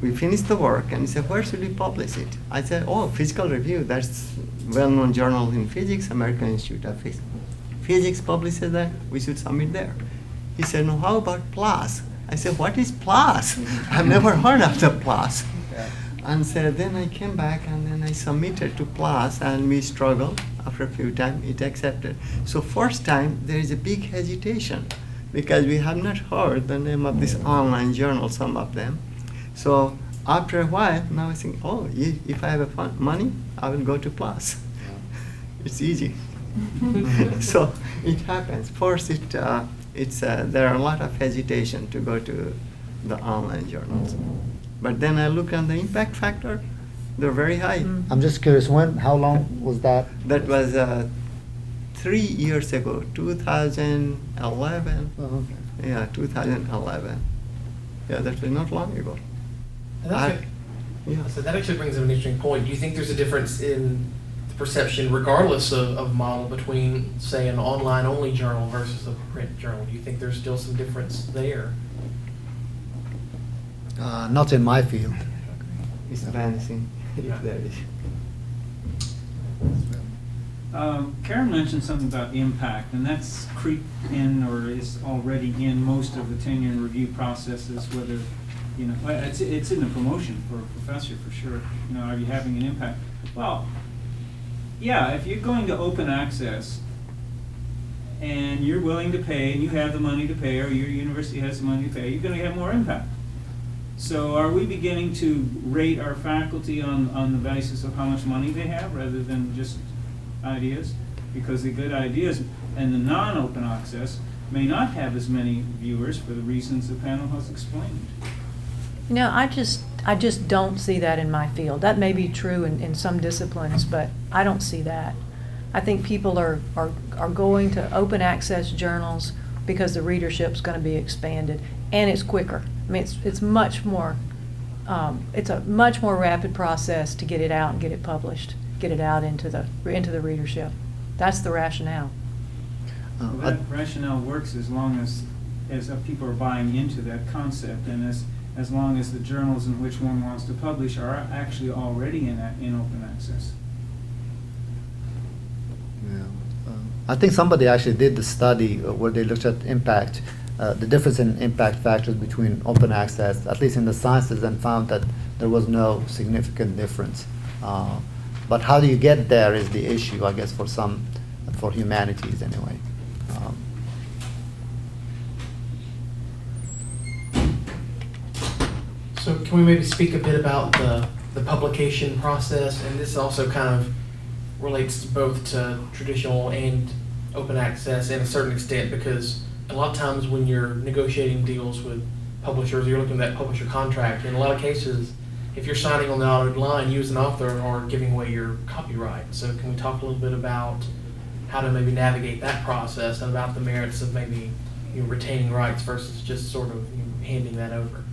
we finished the work, and he said, where should we publish it? I said, Physical Review, that's well-known journal in physics, American Institute of Physics publishes that, we should submit there. He said, no, how about PLOS? I said, what is PLOS? I've never heard of the PLOS. And so then I came back, and then I submitted to PLOS, and we struggled. After a few times, it accepted. So first time, there is a big hesitation, because we have not heard the name of this online journal, some of them. So after a while, now I think, if I have money, I will go to PLOS. It's easy. So it happens. First, there are a lot of hesitation to go to the online journals. But then I look on the impact factor, they're very high. I'm just curious, how long was that? That was 3 years ago, 2011. Oh, okay. Yeah, 2011. Yeah, that was not long ago. And that's so that actually brings up an interesting point. Do you think there's a difference in the perception, regardless of model, between, say, an online-only journal versus a print journal? Do you think there's still some difference there? Not in my field. It's vanishing, Yeah. if there is. Karen mentioned something about impact, and that's creeped in or is already in most of the tenure and review processes, whether, it's in the promotion for a professor for sure. Are you having an impact? Well, yeah, if you're going to open access and you're willing to pay and you have the money to pay, or your university has the money to pay, you're going to have more impact. So are we beginning to rate our faculty on the basis of how much money they have rather than just ideas? Because the good ideas and the non-open access may not have as many viewers for the reasons the panel has explained. No, I just don't see that in my field. That may be true in some disciplines, but I don't see that. I think people are going to open access journals because the readership's going to be expanded, and it's quicker. I mean, it's much more, it's a much more rapid process to get it out and get it published, get it out into the readership. That's the rationale. Well, that rationale works as long as people are buying into that concept, and as long as the journals in which one wants to publish are actually already in open access. Yeah. I think somebody actually did the study where they looked at impact, the difference in impact factors between open access, at least in the sciences, and found that there was no significant difference. But how do you get there is the issue, I guess, for humanities anyway. So can we maybe speak a bit about the publication process? And this also kind of relates both to traditional and open access in a certain extent, because a lot of times when you're negotiating deals with publishers, you're looking at that publisher contract. In a lot of cases, if you're signing on the dotted line, you as an author are giving away your copyright. So can we talk a little bit about how to maybe navigate that process and about the merits of maybe retaining rights versus just sort of handing that over?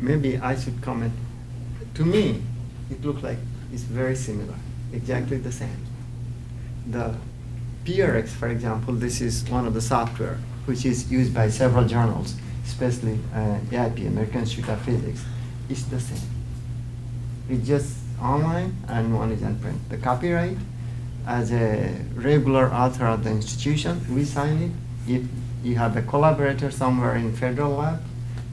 Maybe I should comment. To me, it looks like it's very similar, exactly the same. The PRX, for example, this is one of the software which is used by several journals, especially AIP, American Institute of Physics. It's the same. It's just online and one is in print. The copyright, as a regular author of the institution, we sign it. If you have a collaborator somewhere in federal lab,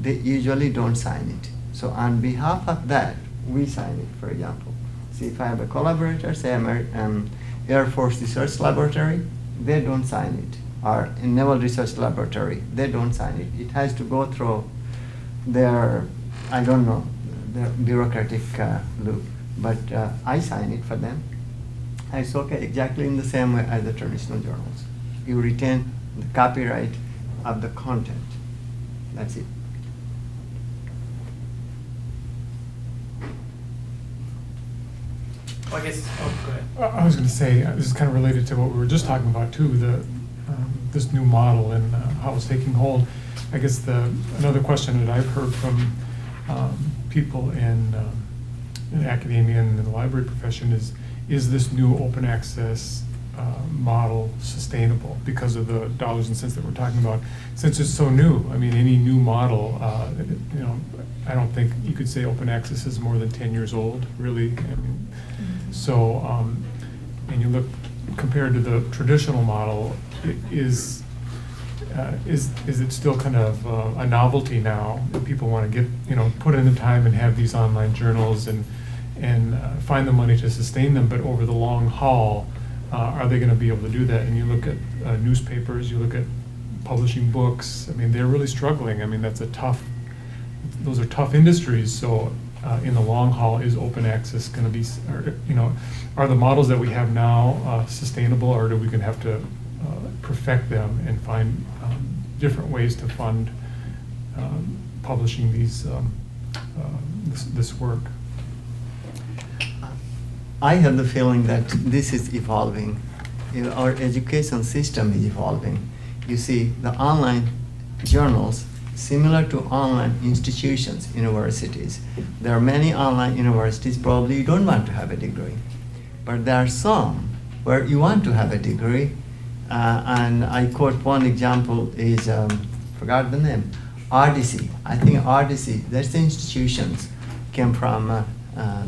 they usually don't sign it. So on behalf of that, we sign it, for example. See, if I have a collaborator, say Air Force Research Laboratory, they don't sign it. Or in Naval Research Laboratory, they don't sign it. It has to go through their, I don't know, their bureaucratic loop. But I sign it for them. It's okay, exactly in the same way as the traditional journals. You retain the copyright of the content. That's it. Well, I guess, go ahead. I was going to say, this is kind of related to what we were just talking about too, this new model and how it's taking hold. I guess another question that I've heard from people in academia and in the library profession is this new open access model sustainable because of the dollars and cents that we're talking about? Since it's so new, I mean, any new model, I don't think you could say open access is more than 10 years old, really. I mean, so, and you look compared to the traditional model, is it still kind of a novelty now that people want to get, put in the time and have these online journals and find the money to sustain them, but over the long haul, are they going to be able to do that? And you look at newspapers, you look at publishing books, I mean, they're really struggling. I mean, those are tough industries, so in the long haul, is open access going to be, are the models that we have now sustainable, or do we going to have to perfect them and find different ways to fund publishing this work? I have the feeling that this is evolving. Our education system is evolving. You see, the online journals, similar to online institutions, universities. There are many online universities, probably you don't want to have a degree. But there are some where you want to have a degree. And I quote one example is, forgot the name, RDC. I think RDC, that's the institutions, came from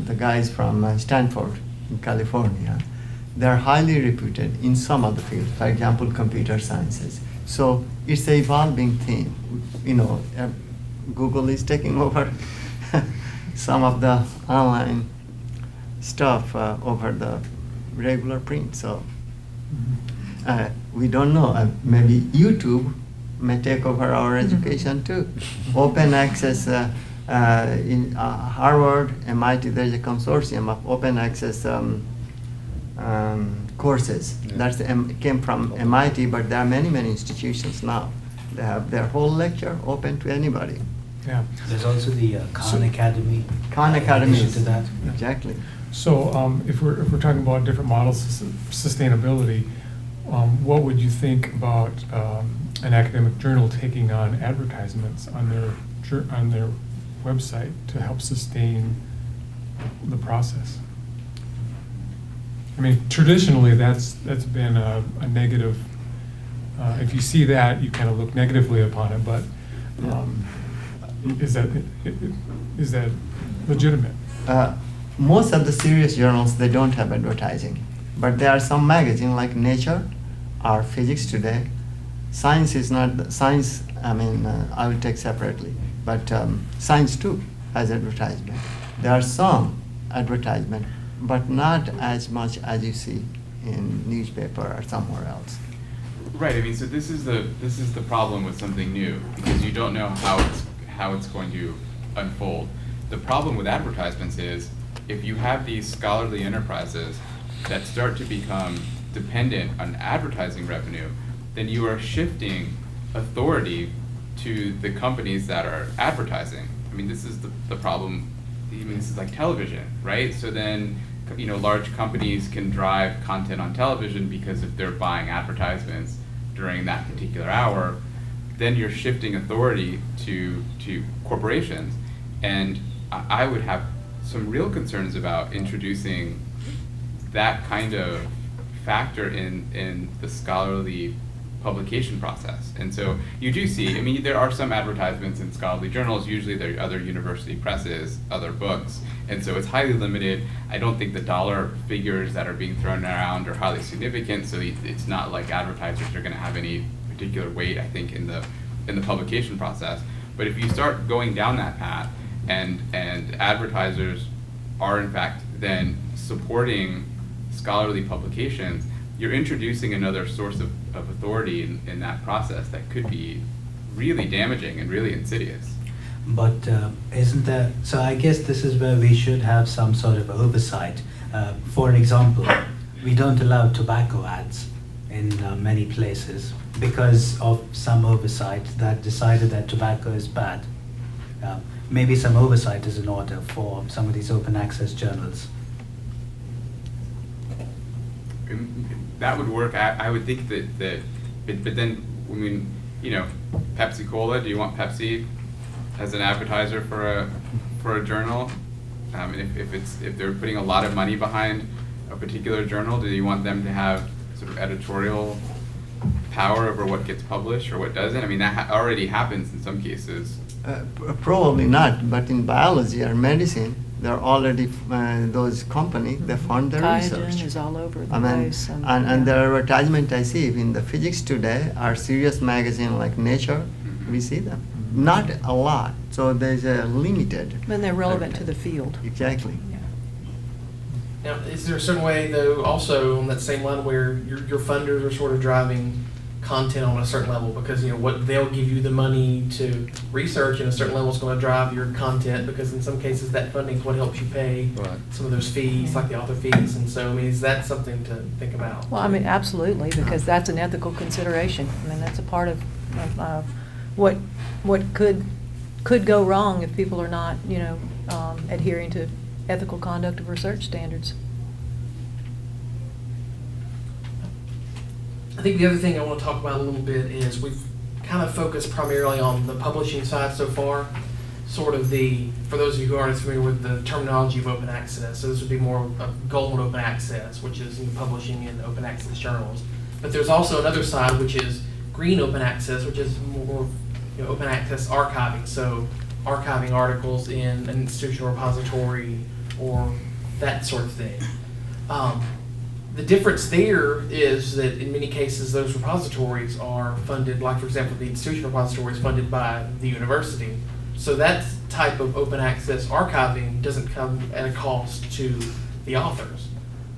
the guys from Stanford in California. They're highly reputed in some of the fields, for example, computer sciences. So it's an evolving thing. Google is taking over some of the online stuff over the regular print. So we don't know. Maybe YouTube may take over our education too. Open access in Harvard, MIT, there's a consortium of open access courses. That's came from MIT, but there are many, many institutions now. They have their whole lecture open to anybody. Yeah. There's also the Khan Academy. Khan in Academy addition is to that. exactly. So if we're talking about different models of sustainability, what would you think about an academic journal taking on advertisements on their website to help sustain the process? I mean, traditionally, that's been a negative. If you see that, you kind of look negatively upon it. But is that legitimate? Most of the serious journals, they don't have advertising, but there are some magazines like Nature or Physics Today. Science is not science. I mean, I will take separately, but Science too has advertisement. There are some advertisement, but not as much as you see in newspaper or somewhere else. Right. I mean, so this is the problem with something new, because you don't know how it's going to unfold. The problem with advertisements is if you have these scholarly enterprises that start to become dependent on advertising revenue, then you are shifting authority to the companies that are advertising. I mean, this is the problem. I mean, this is like television, right? So then, large companies can drive content on television because if they're buying advertisements during that particular hour, then you're shifting authority to corporations. And I would have some real concerns about introducing that kind of factor in the scholarly publication process. And so you do see, I mean, there are some advertisements in scholarly journals, usually they're other university presses, other books, and so it's highly limited. I don't think the dollar figures that are being thrown around are highly significant, so it's not like advertisers are gonna have any particular weight, I think, in the publication process. But if you start going down that path, and advertisers are in fact then supporting scholarly publications, you're introducing another source of authority in that process that could be really damaging and really insidious. But isn't that, so I guess this is where we should have some sort of oversight. For an example, we don't allow tobacco ads in many places because of some oversight that decided that tobacco is bad. Maybe some oversight is in order for some of these open access journals. That would work. I would think that but then, I mean, Pepsi Cola, do you want Pepsi as an advertiser for a journal? If they're putting a lot of money behind a particular journal, do you want them to have sort of editorial power over what gets published or what doesn't? I mean, that already happens in some cases. Probably not, but in biology or medicine, there are already those companies, they fund their Qiagen research. is all over the I mean, place. and the advertisement I see in the Physics Today or serious magazine like Nature, we see them. Not a lot, so there's a limited. When they're relevant to the field. Exactly. Now, is there a certain way, though, also on that same line where your funders are sort of driving content on a certain level, because what they'll give you the money to research, and a certain level is going to drive your content, because in some cases that funding is what helps you pay some of those fees, like the author fees, and so I mean, is that something to think about? Well, I mean, absolutely, because that's an ethical consideration. I mean, that's a part of what could go wrong if people are not, adhering to ethical conduct of research standards. I think the other thing I want to talk about a little bit is we've kind of focused primarily on the publishing side so far, for those of you who aren't familiar with the terminology of open access, so this would be more of gold open access, which is publishing in open access journals. But there's also another side, which is green open access, which is more open access archiving, so archiving articles in an institutional repository or that sort of thing. The difference there is that in many cases those repositories are funded, like for example the institutional repository is funded by the university. So that type of open access archiving doesn't come at a cost to the authors.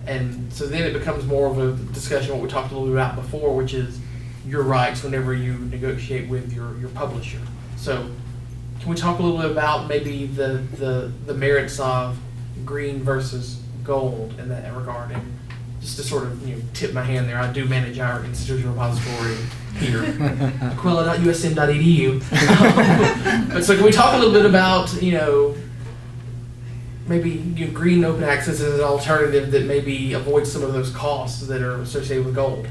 And so then it becomes more of a discussion what we talked a little bit about before, which is your rights whenever you negotiate with your publisher. So can we talk a little bit about maybe the merits of green versus gold in that regard? And just to sort of tip my hand there, I do manage our institutional repository here, aquila.usm.edu. But so can we talk a little bit about maybe green open access as an alternative that maybe avoids some of those costs that are associated with gold?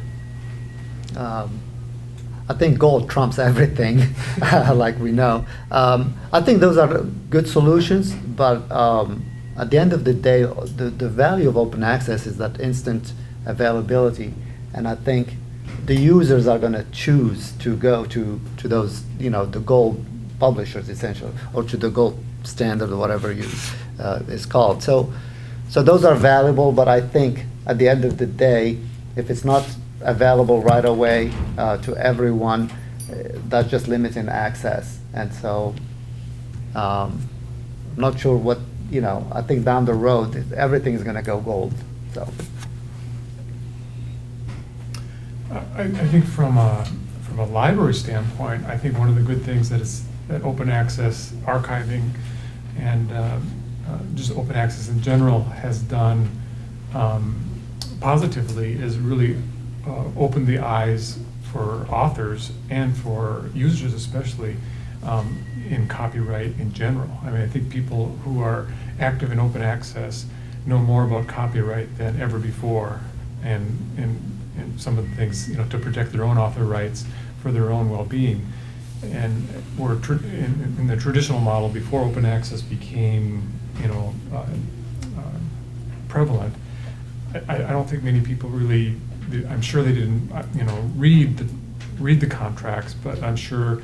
I think gold trumps everything, like we know. I think those are good solutions, but at the end of the day, the value of open access is that instant availability, and I think the users are going to choose to go to those, the gold publishers essentially, or to the gold standard or whatever is called. So those are valuable, but I think at the end of the day, if it's not available right away to everyone, that's just limiting access. And so I'm not sure what, I think down the road everything is going to go gold. So I think from a library standpoint, I think one of the good things that open access archiving and just open access in general has done positively is really open the eyes for authors and for users especially in copyright in general. I mean, I think people who are active in open access know more about copyright than ever before, and some of the things, to protect their own author rights for their own well-being. And we're in the traditional model before open access became, prevalent. I don't think many people really. I'm sure they didn't, read the contracts, but I'm sure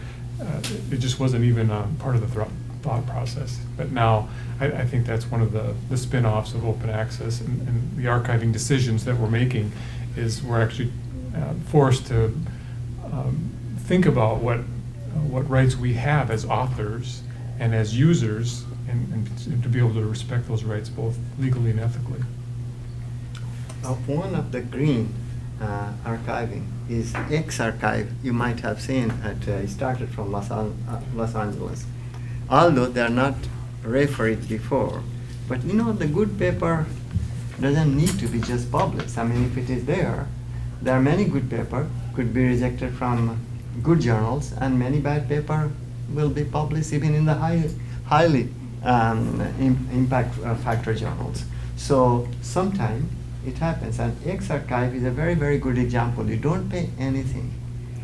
it just wasn't even part of the thought process. But now I think that's one of the spin-offs of open access, and the archiving decisions that we're making is we're actually forced to think about what rights we have as authors and as users, and to be able to respect those rights both legally and ethically. One of the green archiving is X-Archive. You might have seen it started from Los Angeles. Although they are not referred before, but the good paper doesn't need to be just published. I mean, if it is there are many good paper could be rejected from good journals, and many bad paper will be published even in the highly impact factor journals. So sometime it happens, and X-Archive is a very, very good example. You don't pay anything.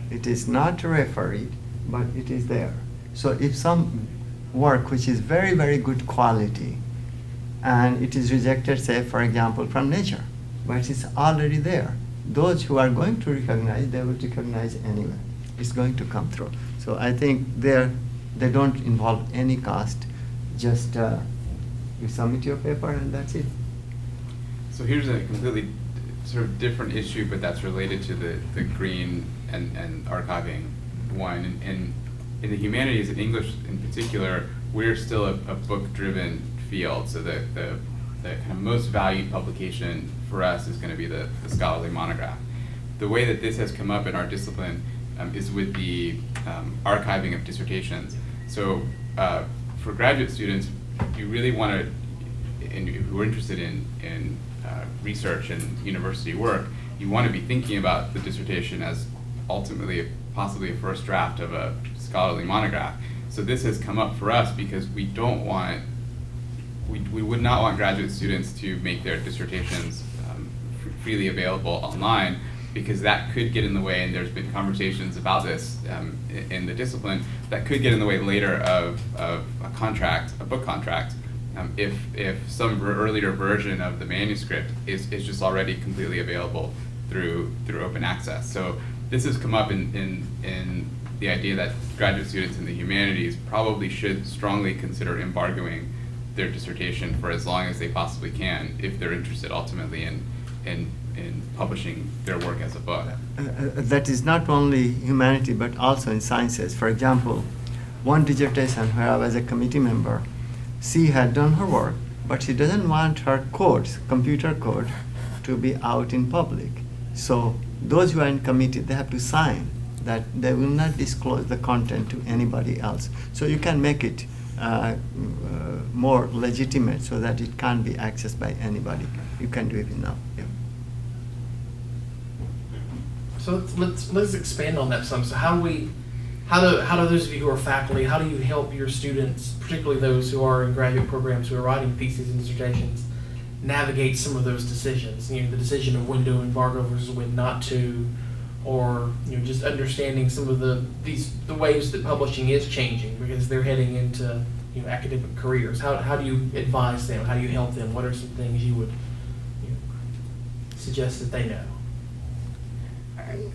It is not refereed, but it is there. So if some work which is very, very good quality, and it is rejected, say, for example, from Nature, but it's already there, those who are going to recognize, they will recognize anyway. It's going to come through. So I think they don't involve any cost. Just you submit your paper and that's it. So here's a completely sort of different issue, but that's related to the green and archiving one. And in the humanities, in English in particular, we're still a book-driven field. So the kind of most valued publication for us is going to be the scholarly monograph. The way that this has come up in our discipline is with the archiving of dissertations. So for graduate students, you really want to, and who are interested in research and university work, you want to be thinking about the dissertation as ultimately possibly a first draft of a scholarly monograph. So this has come up for us because we don't want, we would not want graduate students to make their dissertations freely available online, because that could get in the way, and there's been conversations about this in the discipline, that could get in the way later of a contract, a book contract, if some earlier version of the manuscript is just already completely available through open access. So this has come up in the idea that graduate students in the humanities probably should strongly consider embargoing their dissertation for as long as they possibly can, if they're interested ultimately in publishing their work as a book. That is not only humanity, but also in sciences. For example, one dissertation where I was a committee member, she had done her work, but she doesn't want her codes, computer code, to be out in public. So those who are in committee, they have to sign that they will not disclose the content to anybody else. So you can make it more legitimate so that it can't be accessed by anybody. You can do it now. Yeah. So let's expand on that some. So how do those of you who are faculty, how do you help your students, particularly those who are in graduate programs who are writing theses and dissertations, navigate some of those decisions? You know, the decision of when to embargo versus when not to, or just understanding some of the ways that publishing is changing because they're heading into academic careers. How do you advise them? How do you help them? What are some things you would suggest that they know?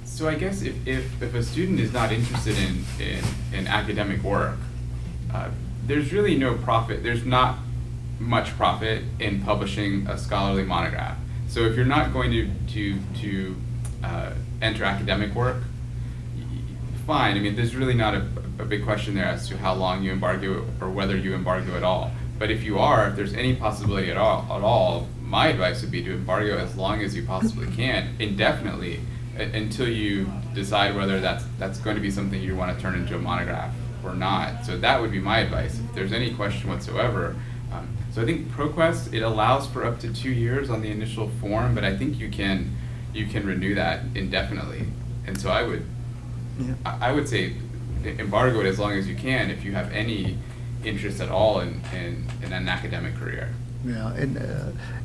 So I guess if a student is not interested in academic work, there's really no profit. There's not much profit in publishing a scholarly monograph. So if you're not going to enter academic work, fine. I mean, there's really not a big question there as to how long you embargo or whether you embargo at all. But if you are, if there's any possibility at all, my advice would be to embargo as long as you possibly can, indefinitely, until you decide whether that's going to be something you want to turn into a monograph or not. So that would be my advice if there's any question whatsoever. So I think ProQuest, it allows for up to 2 years on the initial form, but I think you can renew that indefinitely. And so I would say embargo it as long as you can if you have any interest at all in an academic career. Yeah,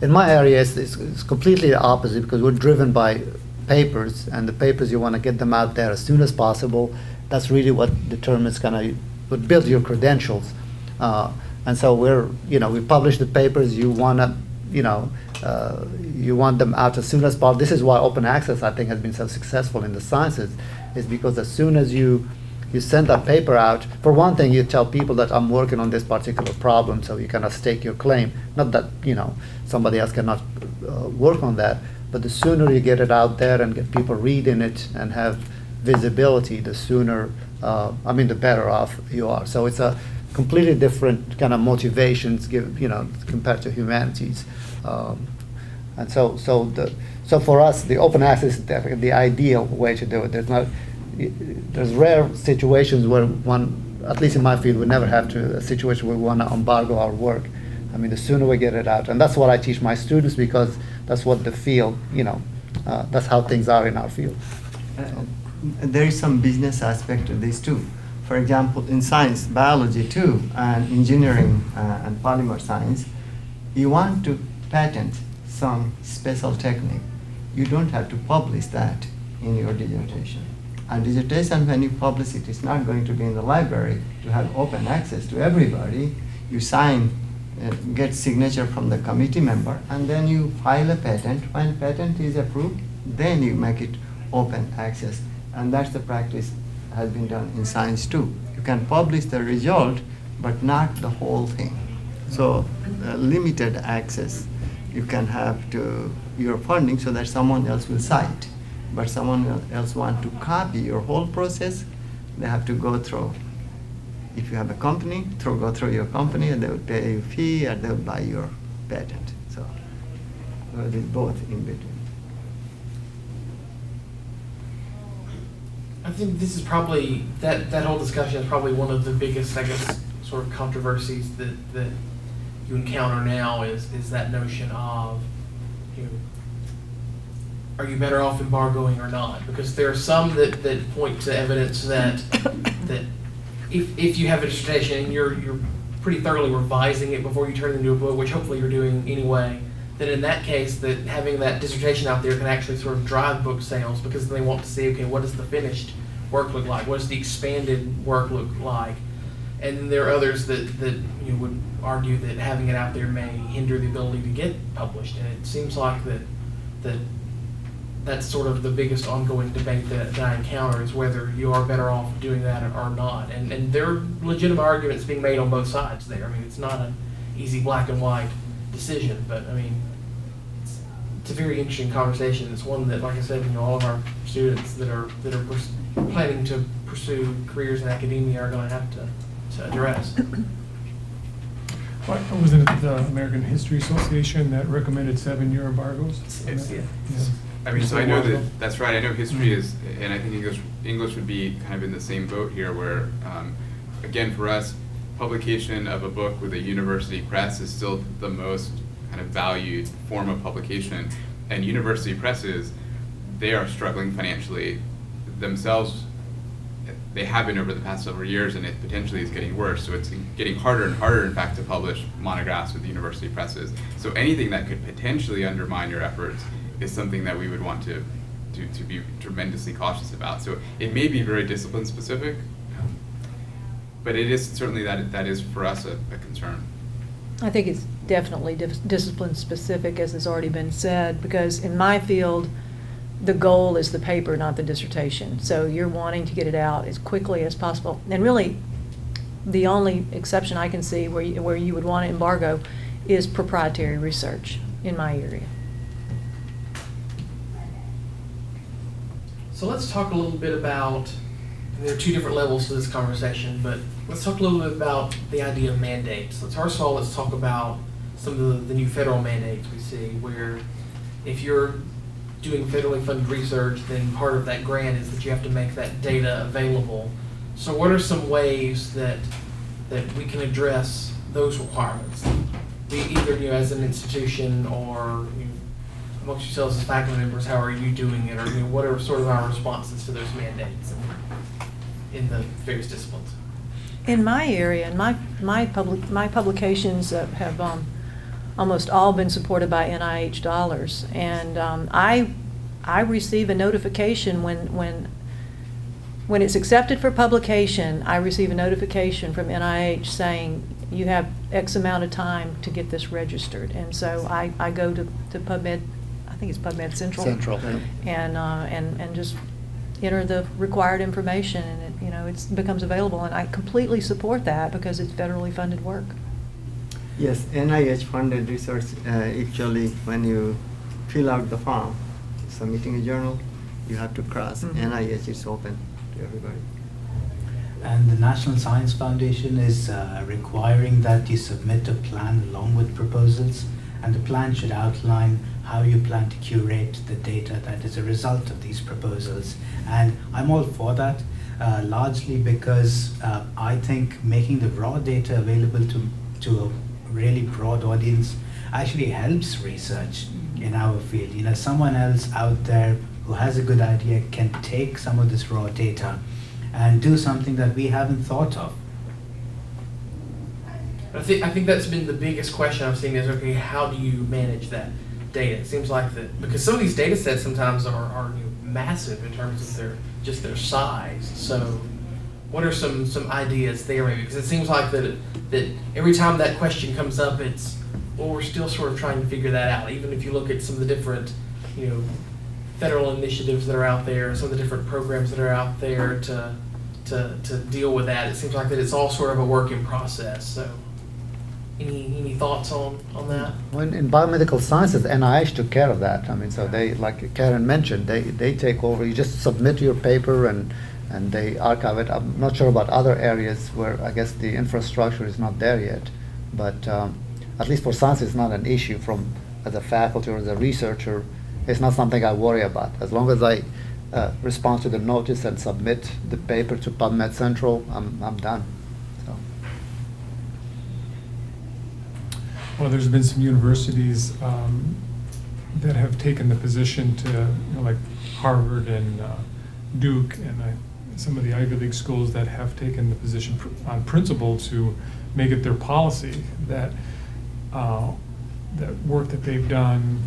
in my area, it's completely the opposite because we're driven by papers, and the papers you want to get them out there as soon as possible. That's really what determines what builds your credentials. And so we publish the papers. You want to, you want them out as soon as possible. This is why open access, I think, has been so successful in the sciences, is because as soon as you send that paper out, for one thing, you tell people that I'm working on this particular problem, so you cannot stake your claim. Not that somebody else cannot work on that, but the sooner you get it out there and get people reading it and have visibility, the sooner, the better off you are. So it's a completely different kind of motivations, compared to humanities. And so for us, the open access is the ideal way to do it. There's rare situations where one, at least in my field, we never have a situation where we want to embargo our work. I mean, the sooner we get it out, and that's what I teach my students because that's what the field, that's how things are in our field. There is some business aspect to this too. For example, in science, biology too, and engineering and polymer science, you want to patent some special technique. You don't have to publish that in your dissertation. And dissertation, when you publish it, it's not going to be in the library to have open access to everybody. You sign, get signature from the committee member, and then you file a patent. When patent is approved, then you make it open access. And that's the practice has been done in science too. You can publish the result, but not the whole thing. So limited access you can have to your funding so that someone else will cite. But someone else want to copy your whole process, they have to go through. If you have a company, go through your company, and they will pay you a fee, and they will buy your patent. So it is both in between. I think this is probably, that whole discussion is probably one of the biggest, I guess, sort of controversies that you encounter now is that notion of, are you better off embargoing or not? Because there are some that point to evidence that if you have a dissertation and you're pretty thoroughly revising it before you turn it into a book, which hopefully you're doing anyway, then in that case, that having that dissertation out there can actually sort of drive book sales because they want to see, okay, what does the finished work look like? What does the expanded work look like? And then there are others that would argue that having it out there may hinder the ability to get published. And it seems like that's sort of the biggest ongoing debate that I encounter is whether you are better off doing that or not. And there are legitimate arguments being made on both sides there. I mean, it's not an easy black and white decision, but I mean, it's a very interesting conversation. It's one that, like I said, all of our students that are planning to pursue careers in academia are going to have to address. Wasn't it the American History Association that recommended 7-year embargoes? Yeah. I mean, so I know Wonderful. that, that's right, I know history is, and I think English would be kind of in the same boat here where, again, for us, publication of a book with a university press is still the most kind of valued form of publication. And university presses, they are struggling financially themselves. They have been over the past several years, and it potentially is getting worse. So it's getting harder and harder, in fact, to publish monographs with university presses. So anything that could potentially undermine your efforts is something that we would want to be tremendously cautious about. So it may be very discipline specific, but it is certainly that is for us a concern. I think it's definitely discipline specific, as has already been said, because in my field, the goal is the paper, not the dissertation. So you're wanting to get it out as quickly as possible. And really, the only exception I can see where you would want to embargo is proprietary research in my area. So let's talk a little bit about, and there are two different levels to this conversation, but let's talk a little bit about the idea of mandates. First of all, let's talk about some of the new federal mandates we see, where if you're doing federally funded research, then part of that grant is that you have to make that data available. So what are some ways that we can address those requirements? Either as an institution or amongst yourselves as faculty members, how are you doing it? Or what are sort of our responses to those mandates in the various disciplines? In my area, and my publications have almost all been supported by NIH dollars, and I receive a notification when it's accepted for publication. I receive a notification from NIH saying you have X amount of time to get this registered, and so I go to PubMed. I think it's PubMed Central. And just enter the required information, and it becomes available, and I completely support that because it's federally funded work. Yes, NIH funded research, actually, when you fill out the form, submitting a journal, you have to cross NIH, it's open to everybody. And the National Science Foundation is requiring that you submit a plan along with proposals, and the plan should outline how you plan to curate the data that is a result of these proposals. And I'm all for that, largely because I think making the raw data available to a really broad audience actually helps research in our field. Someone else out there who has a good idea can take some of this raw data and do something that we haven't thought of. I think that's been the biggest question I've seen is, okay, how do you manage that data? It seems like that, because some of these data sets sometimes are massive in terms of their size. So what are some ideas there maybe? Because it seems like that every time that question comes up, we're still sort of trying to figure that out. Even if you look at some of the different, federal initiatives that are out there, some of the different programs that are out there to deal with that, it seems like that it's all sort of a work in process. So any thoughts on that? When in biomedical sciences, NIH took care of that. So they, like Karen mentioned, they take over. You just submit your paper and they archive it. I'm not sure about other areas where I guess the infrastructure is not there yet, but at least for science, it's not an issue. As a faculty or as a researcher, it's not something I worry about. As long as I respond to the notice and submit the paper to PubMed Central, I'm done. So. Well, there's been some universities that have taken the position to, like Harvard and Duke and some of the Ivy League schools that have taken the position on principle to make it their policy that that work that they've done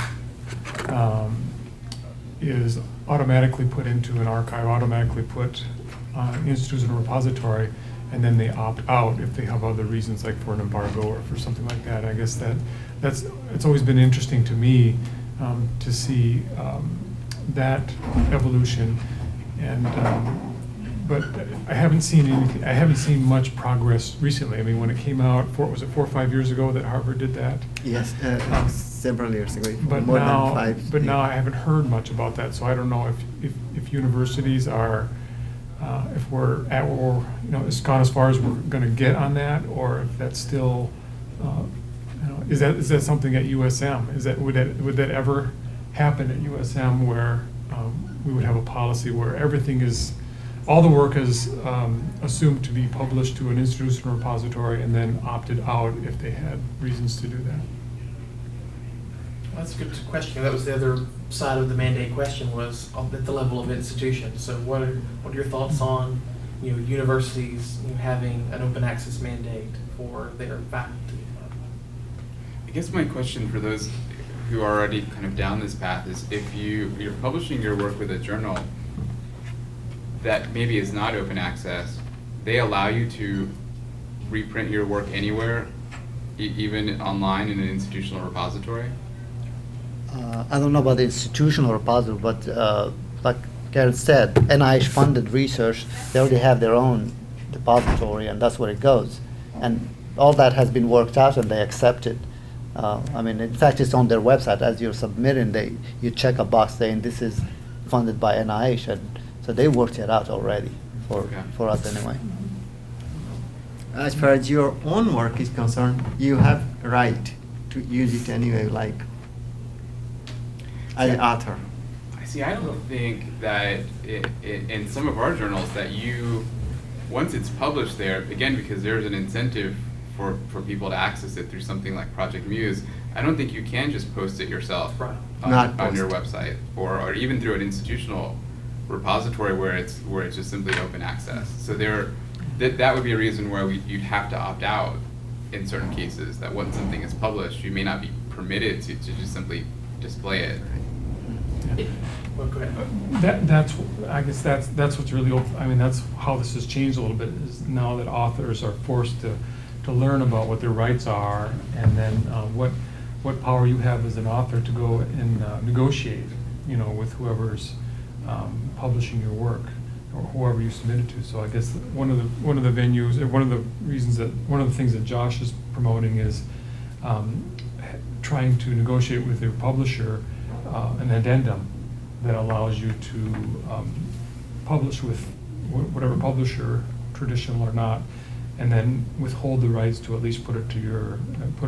is automatically put into an archive, automatically put on institutes and a repository, and then they opt out if they have other reasons, like for an embargo or for something like that. I guess it's always been interesting to me to see that evolution, and but I haven't seen anything. I haven't seen much progress recently. I mean, when it came out, was it 4 or 5 years ago that Harvard did that? Yes, several years ago, but more now, than 5. But now I haven't heard much about that, so I don't know if universities are, if we're at, or it's gone as far as we're going to get on that, or if that's still, is that something at USM? Would that ever happen at USM where we would have a policy where everything is, all the work is assumed to be published to an institutional repository and then opted out if they had reasons to do that. That's a good question. That was the other side of the mandate question, was at the level of institutions. So what are your thoughts on, universities having an open access mandate for their faculty? I guess my question for those who are already kind of down this path is, if you're publishing your work with a journal that maybe is not open access, they allow you to reprint your work anywhere, even online in an institutional repository? I don't know about the institutional repository, but like Karen said, NIH-funded research, they already have their own depository, and that's where it goes. And all that has been worked out, and they accept it. I mean, in fact, it's on their website. As you're submitting, you check a box saying this is funded by NIH, and so they worked it out already for us anyway. As far as your own work is concerned, you have right to use it anyway, like as an author. I don't think that in some of our journals that once it's published there, again, because there's an incentive for people to access it through something like Project Muse, I don't think you can just post it yourself on your website, or even through an institutional repository where it's just simply open access. So that would be a reason why you'd have to opt out in certain cases, that once something is published, you may not be permitted to just simply display it. Well, go ahead. I guess that's what's really, I mean, that's how this has changed a little bit, is now that authors are forced to learn about what their rights are, and then what power you have as an author to go and negotiate, with whoever's publishing your work, or whoever you submit it to. So I guess one of the venues, one of the things that Josh is promoting is trying to negotiate with your publisher an addendum that allows you to publish with whatever publisher, traditional or not, and then withhold the rights to at least put it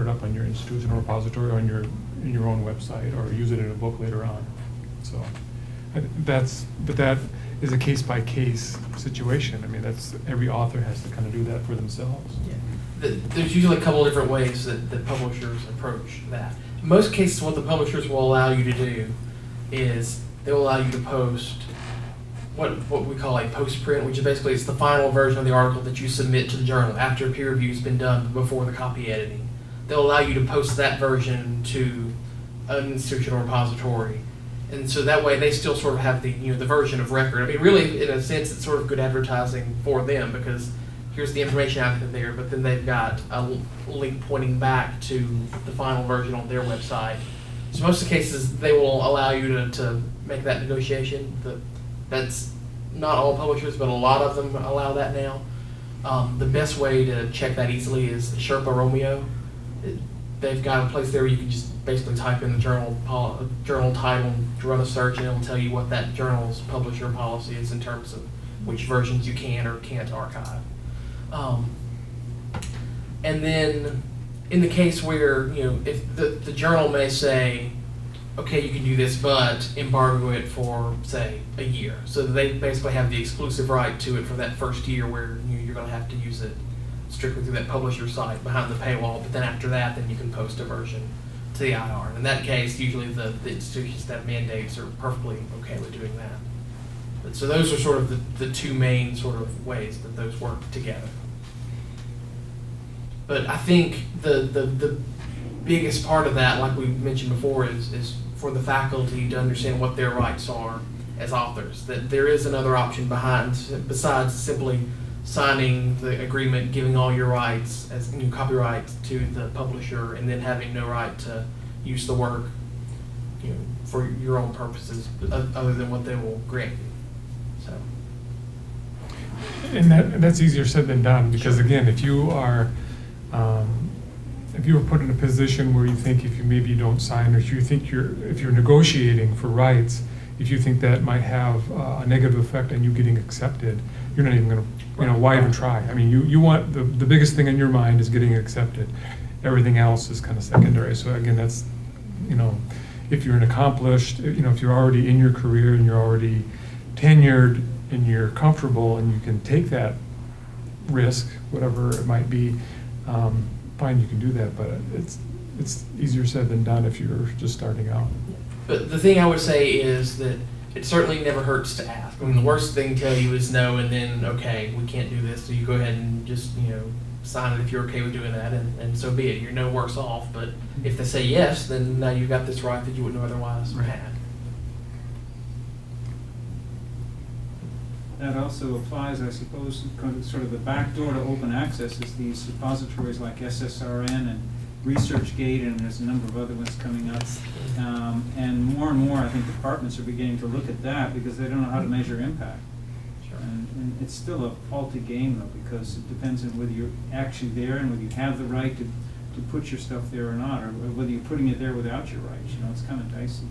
up on your institutional repository, or in your own website, or use it in a book later on. So that is a case-by-case situation. I mean, every author has to kind of do that for themselves. Yeah. There's usually a couple of different ways that publishers approach that. In most cases, what the publishers will allow you to do is they will allow you to post what we call a post-print, which is basically it's the final version of the article that you submit to the journal after peer review's been done, but before the copy editing. They'll allow you to post that version to an institutional repository. And so that way they still sort of have the the version of record. I mean, really, in a sense, it's sort of good advertising for them, because here's the information out there, but then they've got a link pointing back to the final version on their website. So most of the cases, they will allow you to make that negotiation. That's not all publishers, but a lot of them allow that now. The best way to check that easily is Sherpa Romeo. They've got a place there where you can just basically type in the journal title, run a search, and it'll tell you what that journal's publisher policy is in terms of which versions you can or can't archive. And then in the case where, if the journal may say, okay, you can do this, but embargo it for, say, a year. So they basically have the exclusive right to it for that first year, where you're going to have to use it strictly through that publisher site behind the paywall. But then after that, then you can post a version to the IR. And in that case, usually the institutions that have mandates are perfectly okay with doing that. But so those are sort of the two main sort of ways that those work together. But I think the biggest part of that, like we mentioned before, is for the faculty to understand what their rights are as authors. That there is another option besides simply signing the agreement, giving all your rights as copyright to the publisher, and then having no right to use the work, for your own purposes, other than what they will grant you. So. And that's easier said than done, because again, if you were put in a position where you think if you don't sign, or if you're negotiating for rights, if you think that might have a negative effect on you getting accepted, you're not even going to, why even try? I mean, you want the biggest thing in your mind is getting accepted. Everything else is kind of secondary. So again, that's, if you're an accomplished, if you're already in your career and you're already tenured and you're comfortable and you can take that risk, whatever it might be, fine, you can do that, but it's easier said than done if you're just starting out. But the thing I would say is that it certainly never hurts to ask. I mean, the worst thing to tell you is no, and then, okay, we can't do this, so you go ahead and just, sign it if you're okay with doing that, and so be it. You're no worse off, but if they say yes, then now you've got this right that you wouldn't have otherwise had. That also applies, I suppose, sort of the back door to open access is these repositories like SSRN and ResearchGate, and there's a number of other ones coming up. And more, I think departments are beginning to look at that because they don't know how to measure impact. Sure. And it's still a faulty game though, because it depends on whether you're actually there and whether you have the right to put your stuff there or not, or whether you're putting it there without your rights. It's kind of dicey.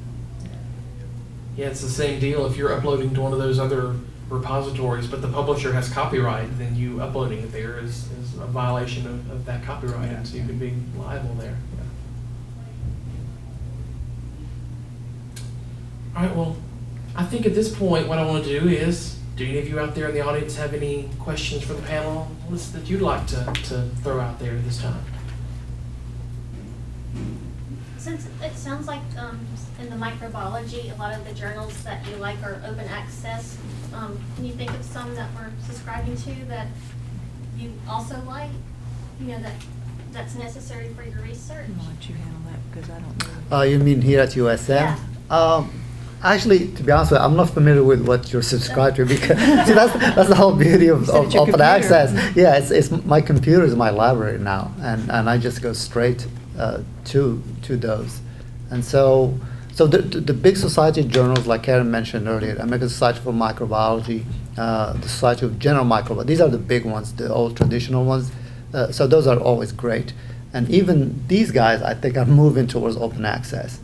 Yeah, it's the same deal. If you're uploading to one of those other repositories, but the publisher has copyright, then you uploading it there is a violation of that copyright, and so you could be liable there. All right, well, I think at this point what I want to do is, do any of you out there in the audience have any questions for the panel that you'd like to throw out there this time? Since it sounds like in the microbiology, a lot of the journals that you like are open access, can you think of some that we're subscribing to that you also like, that's necessary for your research? I'll let you handle that because I don't know. You mean here at USM? Yeah. Actually, to be honest with you, I'm not familiar with what you're subscribed to because see, that's the whole beauty of Sit at your open computer. access. Yeah, it's my computer is my library now, and I just go straight to those, and so the big society journals like Karen mentioned earlier, American Society for Microbiology, the Society of General Microbiology, these are the big ones, the old traditional ones. So those are always great, and even these guys I think are moving towards open access.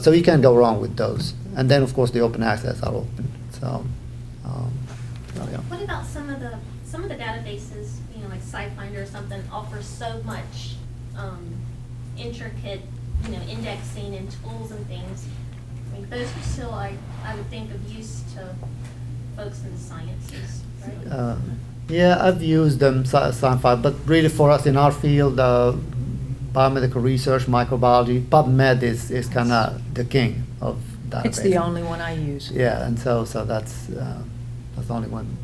So you can't go wrong with those. And then, of course, the open access are open. So, yeah. What about some of the databases, like SciFinder or something, offer so much intricate, indexing and tools and things? I mean, those are still, I would think, of use to folks in the sciences, right? Yeah, I've used them, SciFi, but really for us in our field, biomedical research, microbiology, PubMed is kind of the king of databases. It's the only one I use. Yeah, and so that's the only one.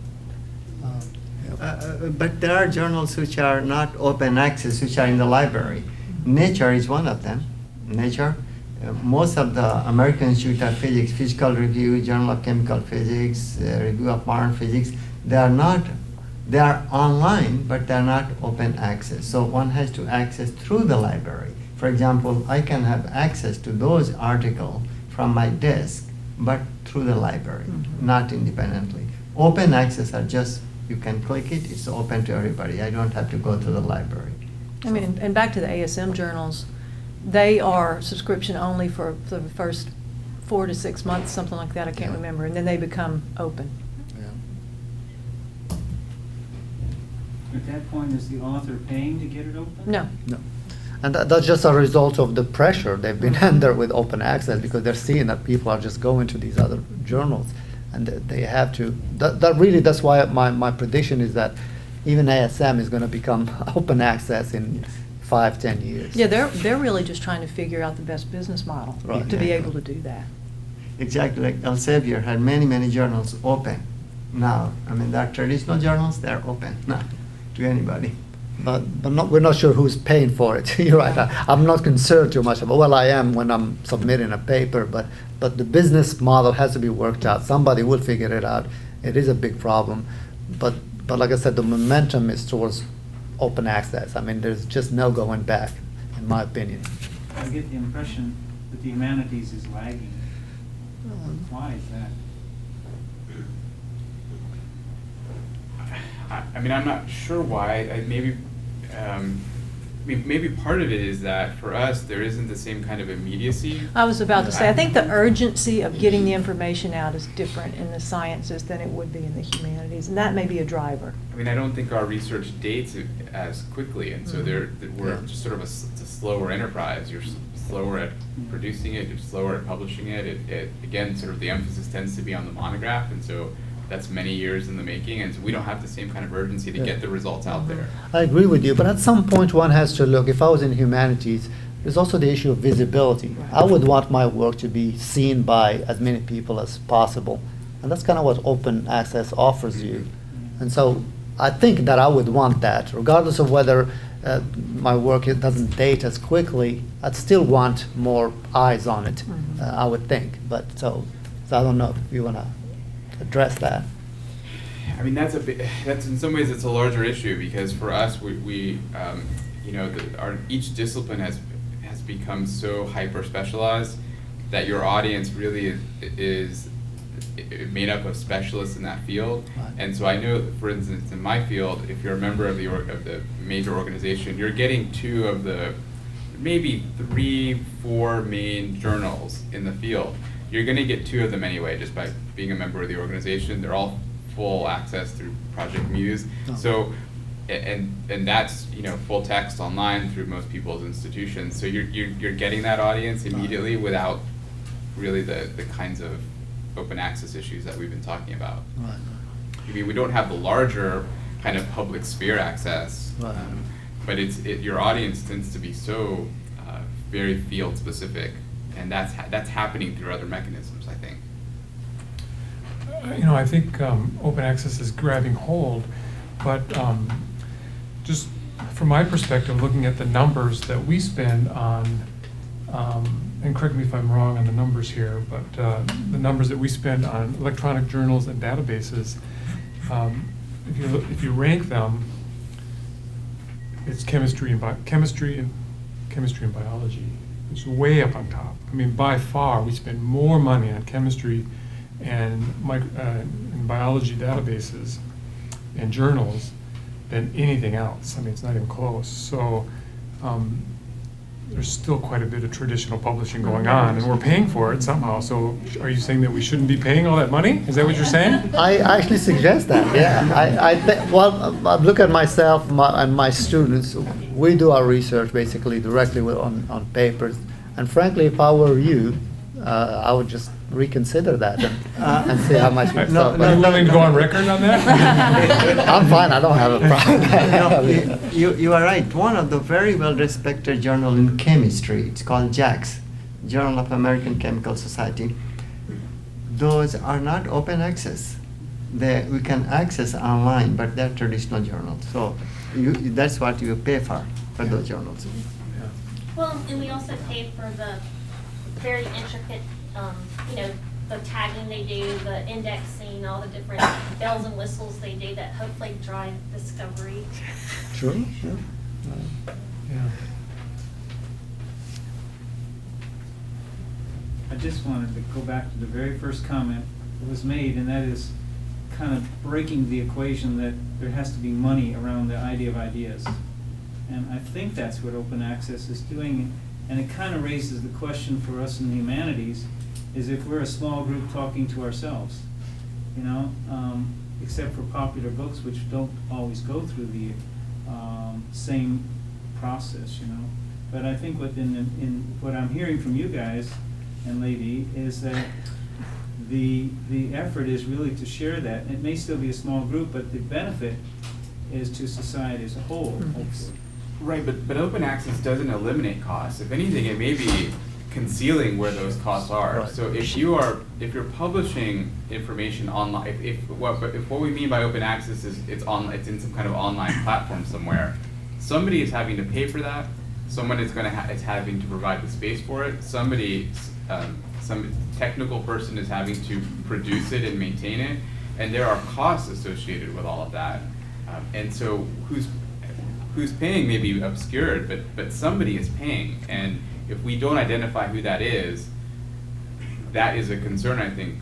But there are journals which are not open access, which are in the library. Nature is one of them. Nature, most of the American Institute of Physics, Physical Review, Journal of Chemical Physics, Review of Modern Physics, they are online, but they're not open access. So one has to access through the library. For example, I can have access to those articles from my desk, but through the library, not independently. Open access are just, you can click it, it's open to everybody. I don't have to go to the library. I mean, and back to the ASM journals, they are subscription only for the first 4 to 6 months, something like that, I can't remember, and then they become open. At that point, is the author paying to get it open? No. No. And that's just a result of the pressure they've been under with open access because they're seeing that people are just going to these other journals and they have to. That's why my prediction is that even ASM is going to become open access in 5-10 years. Yeah, they're really just trying to figure out the best business model Right. to be able to do that. Exactly, like Elsevier had many journals open. Now, I mean, there are traditional journals, they're open now to anybody. But we're not sure who's paying for it. You're right. I'm not concerned too much about. Well, I am when I'm submitting a paper, but the business model has to be worked out. Somebody will figure it out. It is a big problem, but like I said, the momentum is towards open access. I mean, there's just no going back, in my opinion. I get the impression that the humanities is lagging. Why is that? I mean, I'm not sure why. Maybe mean, maybe part of it is that for us, there isn't the same kind of immediacy. I was about to say, I think the urgency of getting the information out is different in the sciences than it would be in the humanities, and that may be a driver. I mean, I don't think our research dates it as quickly, and so we're Yeah. just sort of it's a slower enterprise. You're slower at producing it, you're slower at publishing it. It again, sort of the emphasis tends to be on the monograph, and so that's many years in the making, and so we don't have the same kind of urgency to Yeah. get the results out there. I agree with you, but at some point one has to look, if I was in humanities, there's also the issue of visibility. I would want my work to be seen by as many people as possible, and that's kind of what open access offers you. And so I think that I would want that, regardless of whether my work doesn't date as quickly, I'd still want more eyes on it, I would think. But so I don't know if you want to address that. I mean, that's in some ways it's a larger issue, because for us, we you know, each discipline has become so hyper specialized that your audience really is made up of specialists in that field. Right. And so I know, for instance, in my field, if you're a member of the major organization, you're getting 2 of the maybe 3, 4 main journals in the field. You're going to get 2 of them anyway, just by being a member of the organization. They're all full access through Project Muse. Oh. So, and that's, you know, full text online through most people's institutions. So you're getting that audience immediately without really the kinds of open access issues that we've been talking about. Right. I mean, we don't have the larger kind of public sphere access, Right. but your audience tends to be so very field specific, and that's happening through other mechanisms, I think. You know, I think open access is grabbing hold, but just from my perspective, looking at the numbers that we spend on, and correct me if I'm wrong on the numbers here, but the numbers that we spend on electronic journals and databases, if you rank them, it's chemistry and biology. It's way up on top. I mean, by far, we spend more money on chemistry and biology databases and journals than anything else. I mean, it's not even close. So there's still quite a bit of traditional publishing going on, and we're paying for it somehow. So are you saying that we shouldn't be paying all that money? Is that what you're saying? I actually suggest that, yeah. Well, I look at myself and my students. We do our research basically directly on papers. And frankly, if I were you, I would just reconsider that and see how much we Are you willing to go on record on that? I'm fine, I don't have a problem. No, you are right. One of the very well-respected journal in chemistry, it's called JACS, Journal of American Chemical Society. Those are not open access. We can access online, but they're traditional journals. So that's what you pay for those journals. Well, and we also pay for the very intricate, you know, the tagging they do, the indexing, all the different bells and whistles they do that hopefully drive discovery. True, yeah. Yeah. I just wanted to go back to the very first comment that was made, and that is kind of breaking the equation that there has to be money around the idea of ideas. And I think that's what open access is doing, and it kind of raises the question for us in the humanities, is if we're a small group talking to ourselves, you know, except for popular books, which don't always go through the same process, you know. But I think in what I'm hearing from you guys and lady is that the effort is really to share that. It may still be a small group, but the benefit is to society as a whole, hopefully. Right, but open access doesn't eliminate costs. If anything, it may be concealing where those costs are. Right. So if you're publishing information online, if what we mean by open access is it's in some kind of online platform somewhere, somebody is having to pay for that. Someone is is having to provide the space for it. Some technical person is having to produce it and maintain it, and there are costs associated with all of that. And so who's paying may be obscured, but somebody is paying, and if we don't identify who that is a concern, I think,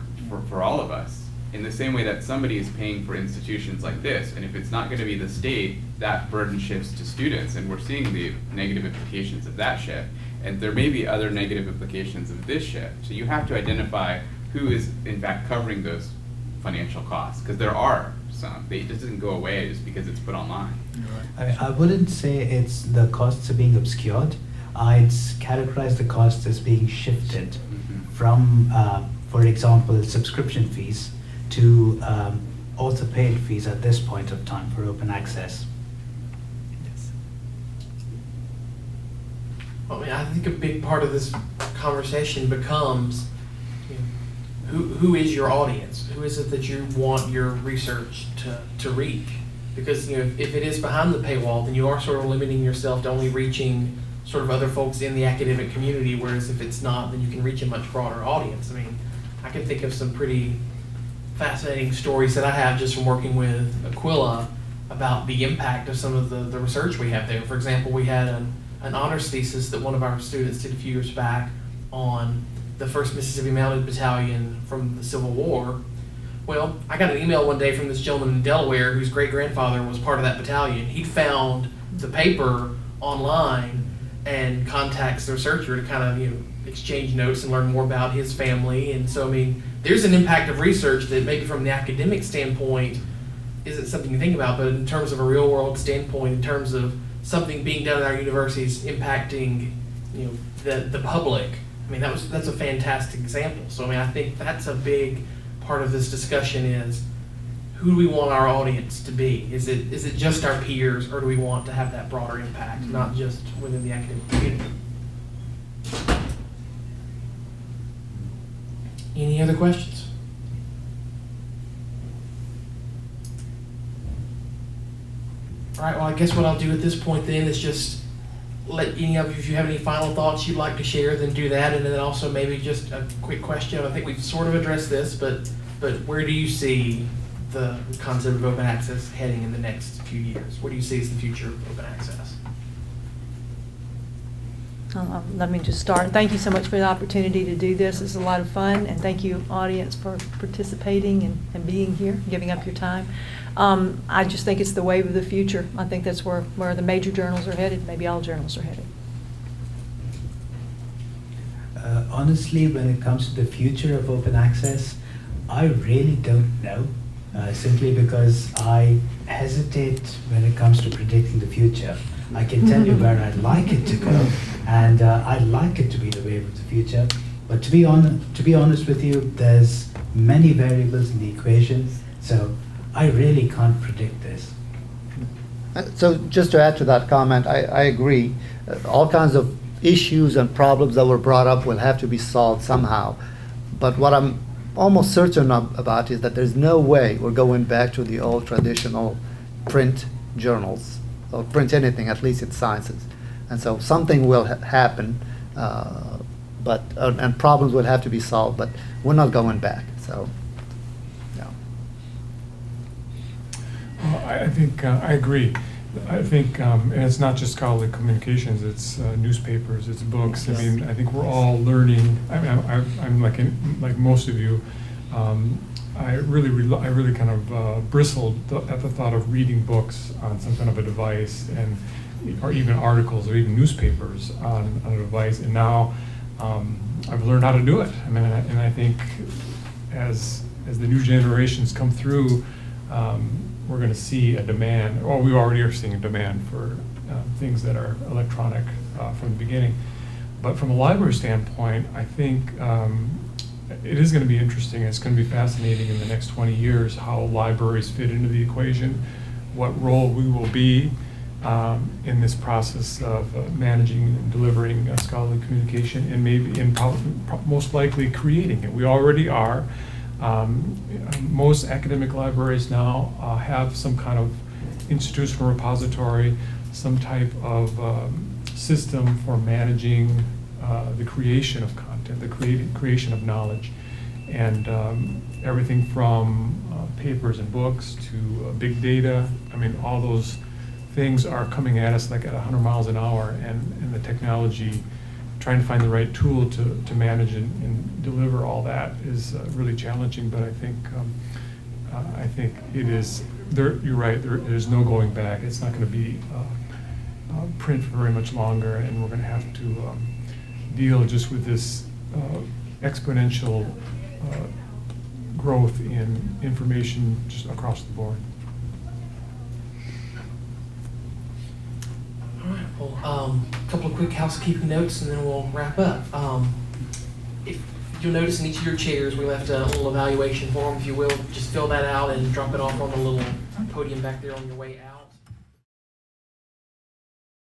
for all of us. in the same way that somebody is paying for institutions like this, and if it's not gonna be the state, that burden shifts to students, and we're seeing the negative implications of that shift. And there may be other negative implications of this shift. So you have to identify who is in fact covering those financial costs, because there are some. It just doesn't go away just because it's put online. I wouldn't say it's the costs are being obscured. I'd categorize the costs as being shifted from, for example, subscription fees to author paid fees at this point of time for open access. I mean, I think a big part of this conversation becomes, you know, who is your audience? Who is it that you want your research to reach? Because, you know, if it is behind the paywall, then you are sort of limiting yourself to only reaching sort of other folks in the academic community, whereas if it's not, then you can reach a much broader audience. I mean, I can think of some pretty fascinating stories that I have just from working with Aquila about the impact of some of the research we have there. For example, we had an honors thesis that one of our students did a few years back on the 1st Mississippi Mounted Battalion from the Civil War. Well, I got an email one day from this gentleman in Delaware whose great-grandfather was part of that battalion. He'd found the paper online and contacts the researcher to kind of, you know, exchange notes and learn more about his family. And so, I mean, there's an impact of research that maybe from the academic standpoint isn't something to think about, but in terms of a real-world standpoint, in terms of something being done at our universities impacting, you know, the public. I mean, that's a fantastic example. So I mean, I think that's a big part of this discussion is who do we want our audience to be? Is it just our peers, or do we want to have that broader impact, not just within the academic community? Any other questions? All right, well, I guess what I'll do at this point then is just let any of you, if you have any final thoughts you'd like to share, then do that. And then also maybe just a quick question. I think we've sort of addressed this, but where do you see the concept of open access heading in the next few years? What do you see as the future of open access? Let me just start. Thank you so much for the opportunity to do this. It's a lot of fun, and thank you, audience, for participating and being here, giving up your time. I just think it's the wave of the future. I think that's where the major journals are headed, maybe all journals are headed. Honestly, when it comes to the future of open access, I really don't know, simply because I hesitate when it comes to predicting the future. I can tell you where I'd like it to go, and I'd like it to be the wave of the future. But to be honest with you, there's many variables in the equation, so I really can't predict this. So just to add to that comment, I agree. All kinds of issues and problems that were brought up will have to be solved somehow. But what I'm almost certain about is that there's no way we're going back to the old traditional print journals or print anything, at least in sciences. And so something will happen, and problems will have to be solved, but we're not going back. So, yeah. Well, I think I agree. I think, and it's not just scholarly communications, it's newspapers, it's books. I mean, I think we're all learning. I'm like most of you. I really kind of bristled at the thought of reading books on some kind of a device, or even articles or even newspapers on a device. And now I've learned how to do it. I mean, and I think as the new generations come through, we're going to see a demand, or we already are seeing a demand for things that are electronic from the beginning. But from a library standpoint, I think it is going to be interesting. It's going to be fascinating in the next 20 years how libraries fit into the equation, what role we will be in this process of managing and delivering scholarly communication, and maybe most likely creating it. We already are. Most academic libraries now have some kind of institutional repository, some type of system for managing the creation of content, the creation of knowledge, and everything from papers and books to big data. I mean, all those things are coming at us like at 100 miles an hour, and the technology trying to find the right tool to manage and deliver all that is really challenging, but I think it is, you're right, there's no going back. It's not going to be print for very much longer, and we're going to have to deal just with this exponential growth in information just across the board. All right, well, a couple of quick housekeeping notes and then we'll wrap up. If you'll notice in each of your chairs, we left a little evaluation form, if you will, just fill that out and drop it off on the little podium back there on your way out.